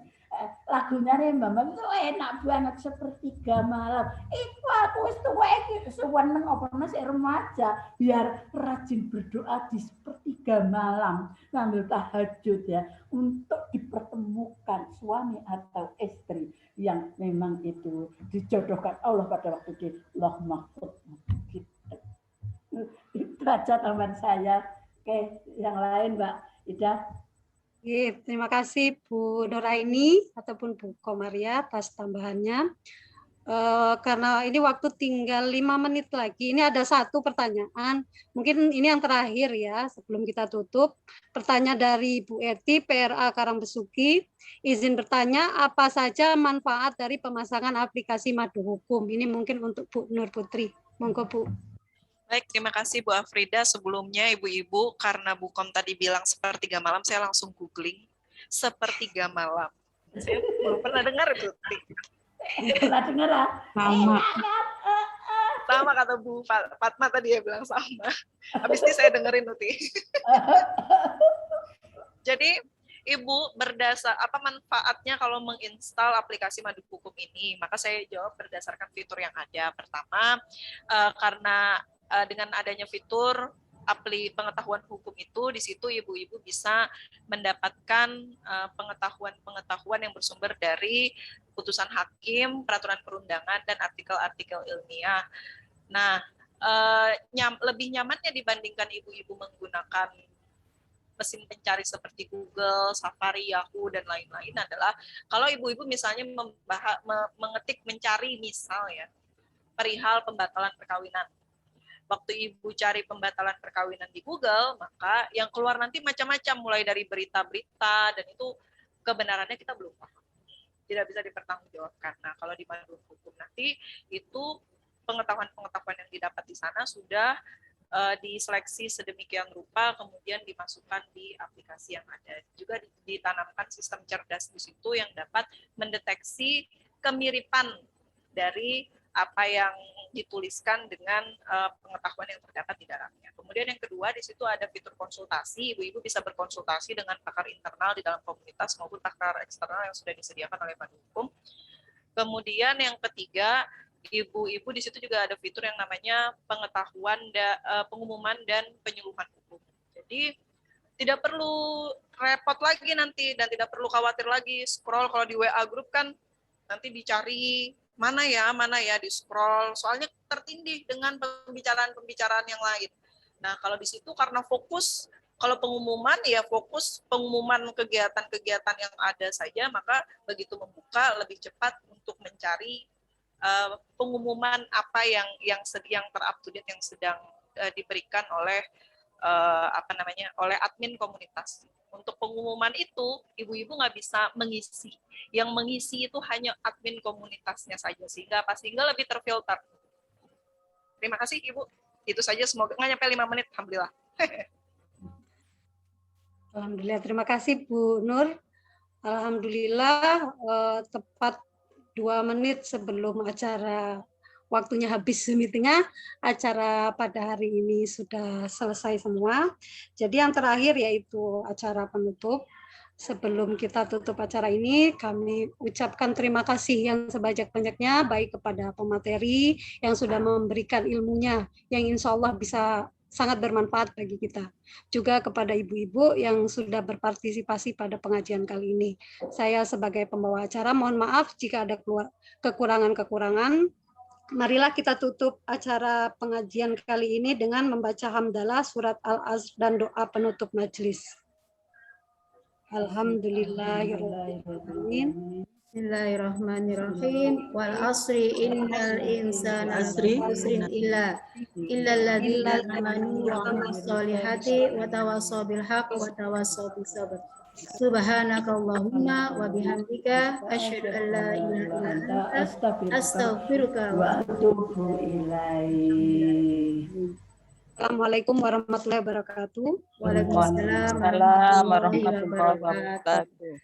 Lagunya Rembang itu enak banget sepertiga malam. Itu aku wis tuwek iki seneng apa masih remaja biar rajin berdoa di sepertiga malam sambil tahajud ya untuk dipertemukan suami atau istri yang memang itu dijodohkan Allah pada waktu di Loh Mahfud. Gitu. Itu aja teman saya. Oke, yang lain Mbak Ida. Terima kasih Bu Nuraini ataupun Bu Komaria atas tambahannya. Karena ini waktu tinggal 5 menit lagi. Ini ada satu pertanyaan. Mungkin ini yang terakhir ya sebelum kita tutup. Pertanyaan dari Bu Eti, PRA Karangbesuki. Izin bertanya, apa saja manfaat dari pemasangan aplikasi Madu Hukum? Ini mungkin untuk Bu Nur Putri. Monggo Bu. Baik, terima kasih Bu Afrida. Sebelumnya Ibu-Ibu, karena Bu Kom tadi bilang sepertiga malam, saya langsung googling sepertiga malam. Saya belum pernah dengar itu. Pernah dengar ya? Sama kata Bu Fatma tadi ya bilang sama. Habis ini saya dengerin Uti. Jadi Ibu berdasar apa manfaatnya kalau menginstal aplikasi Madu Hukum ini? Maka saya jawab berdasarkan fitur yang ada. Pertama, karena dengan adanya fitur pengetahuan hukum itu, di situ ibu-ibu bisa mendapatkan pengetahuan yang bersumber dari putusan hakim, peraturan perundangan, dan artikel-artikel ilmiah. Nah, lebih nyamannya dibandingkan ibu-ibu menggunakan mesin pencari seperti Google, Safari, Yahoo, dan lain-lain adalah kalau ibu-ibu misalnya mengetik mencari misalnya perihal pembatalan perkawinan. Waktu Ibu cari pembatalan perkawinan di Google, maka yang keluar nanti macam-macam, mulai dari berita-berita, dan itu kebenarannya kita belum paham. Tidak bisa dipertanggungjawabkan. Nah, kalau di Madu Hukum nanti, itu pengetahuan-pengetahuan yang didapat di sana sudah diseleksi sedemikian rupa, kemudian dimasukkan di aplikasi yang ada. Juga ditanamkan sistem cerdas di situ yang dapat mendeteksi kemiripan dari apa yang dituliskan dengan pengetahuan yang terdapat di dalamnya. Kemudian yang kedua, di situ ada fitur konsultasi. Ibu-ibu bisa berkonsultasi dengan pakar internal di dalam komunitas maupun pakar eksternal yang sudah disediakan oleh Madu Hukum. Kemudian yang ketiga, ibu-ibu di situ juga ada fitur yang namanya pengumuman dan penyuluhan hukum. Jadi tidak perlu repot lagi nanti dan tidak perlu khawatir lagi scroll kalau di WA grup kan nanti dicari mana ya di scroll, soalnya tertindih dengan pembicaraan yang lain. Nah, kalau di situ karena fokus, kalau pengumuman ya fokus pengumuman kegiatan-kegiatan yang ada saja, maka begitu membuka lebih cepat untuk mencari pengumuman apa yang ter-up to date yang sedang diberikan oleh oleh admin komunitas. Untuk pengumuman itu, ibu-ibu nggak bisa mengisi. Yang mengisi itu hanya admin komunitasnya saja, sehingga lebih terfilter. Terima kasih, Ibu. Itu saja, semoga nggak nyampe 5 menit, Alhamdulillah. Alhamdulillah, terima kasih Bu Nur. Alhamdulillah, tepat 2 menit sebelum acara waktunya habis meetingnya, acara pada hari ini sudah selesai semua. Jadi yang terakhir yaitu acara penutup. Sebelum kita tutup acara ini, kami ucapkan terima kasih yang sebanyak-banyaknya baik kepada pemateri yang sudah memberikan ilmunya, yang insya Allah bisa sangat bermanfaat bagi kita. Juga kepada ibu-ibu yang sudah berpartisipasi pada pengajian kali ini. Saya sebagai pembawa acara mohon maaf jika ada kekurangan-kekurangan. Marilah kita tutup acara pengajian kali ini dengan membaca hamdalah, surat Al-Asr, dan doa penutup majelis. Alhamdulillahirrahmanirrahim. Bismillahirrahmanirrahim. Wal asri innal insana lafi khusrin illa alladzina amanu wa amilus solihati wa tawassaw bil haqq wa tawassaw bis sabr. Subhanakallahumma wa bihamdika asyhadu an la ilaha illa anta astaghfiruka wa atubu ilaih. Assalamualaikum warahmatullahi wabarakatuh. Waalaikumsalam Waalaikumsalam warahmatullahi warahmatullahi wabarakatuh. wabarakatuh.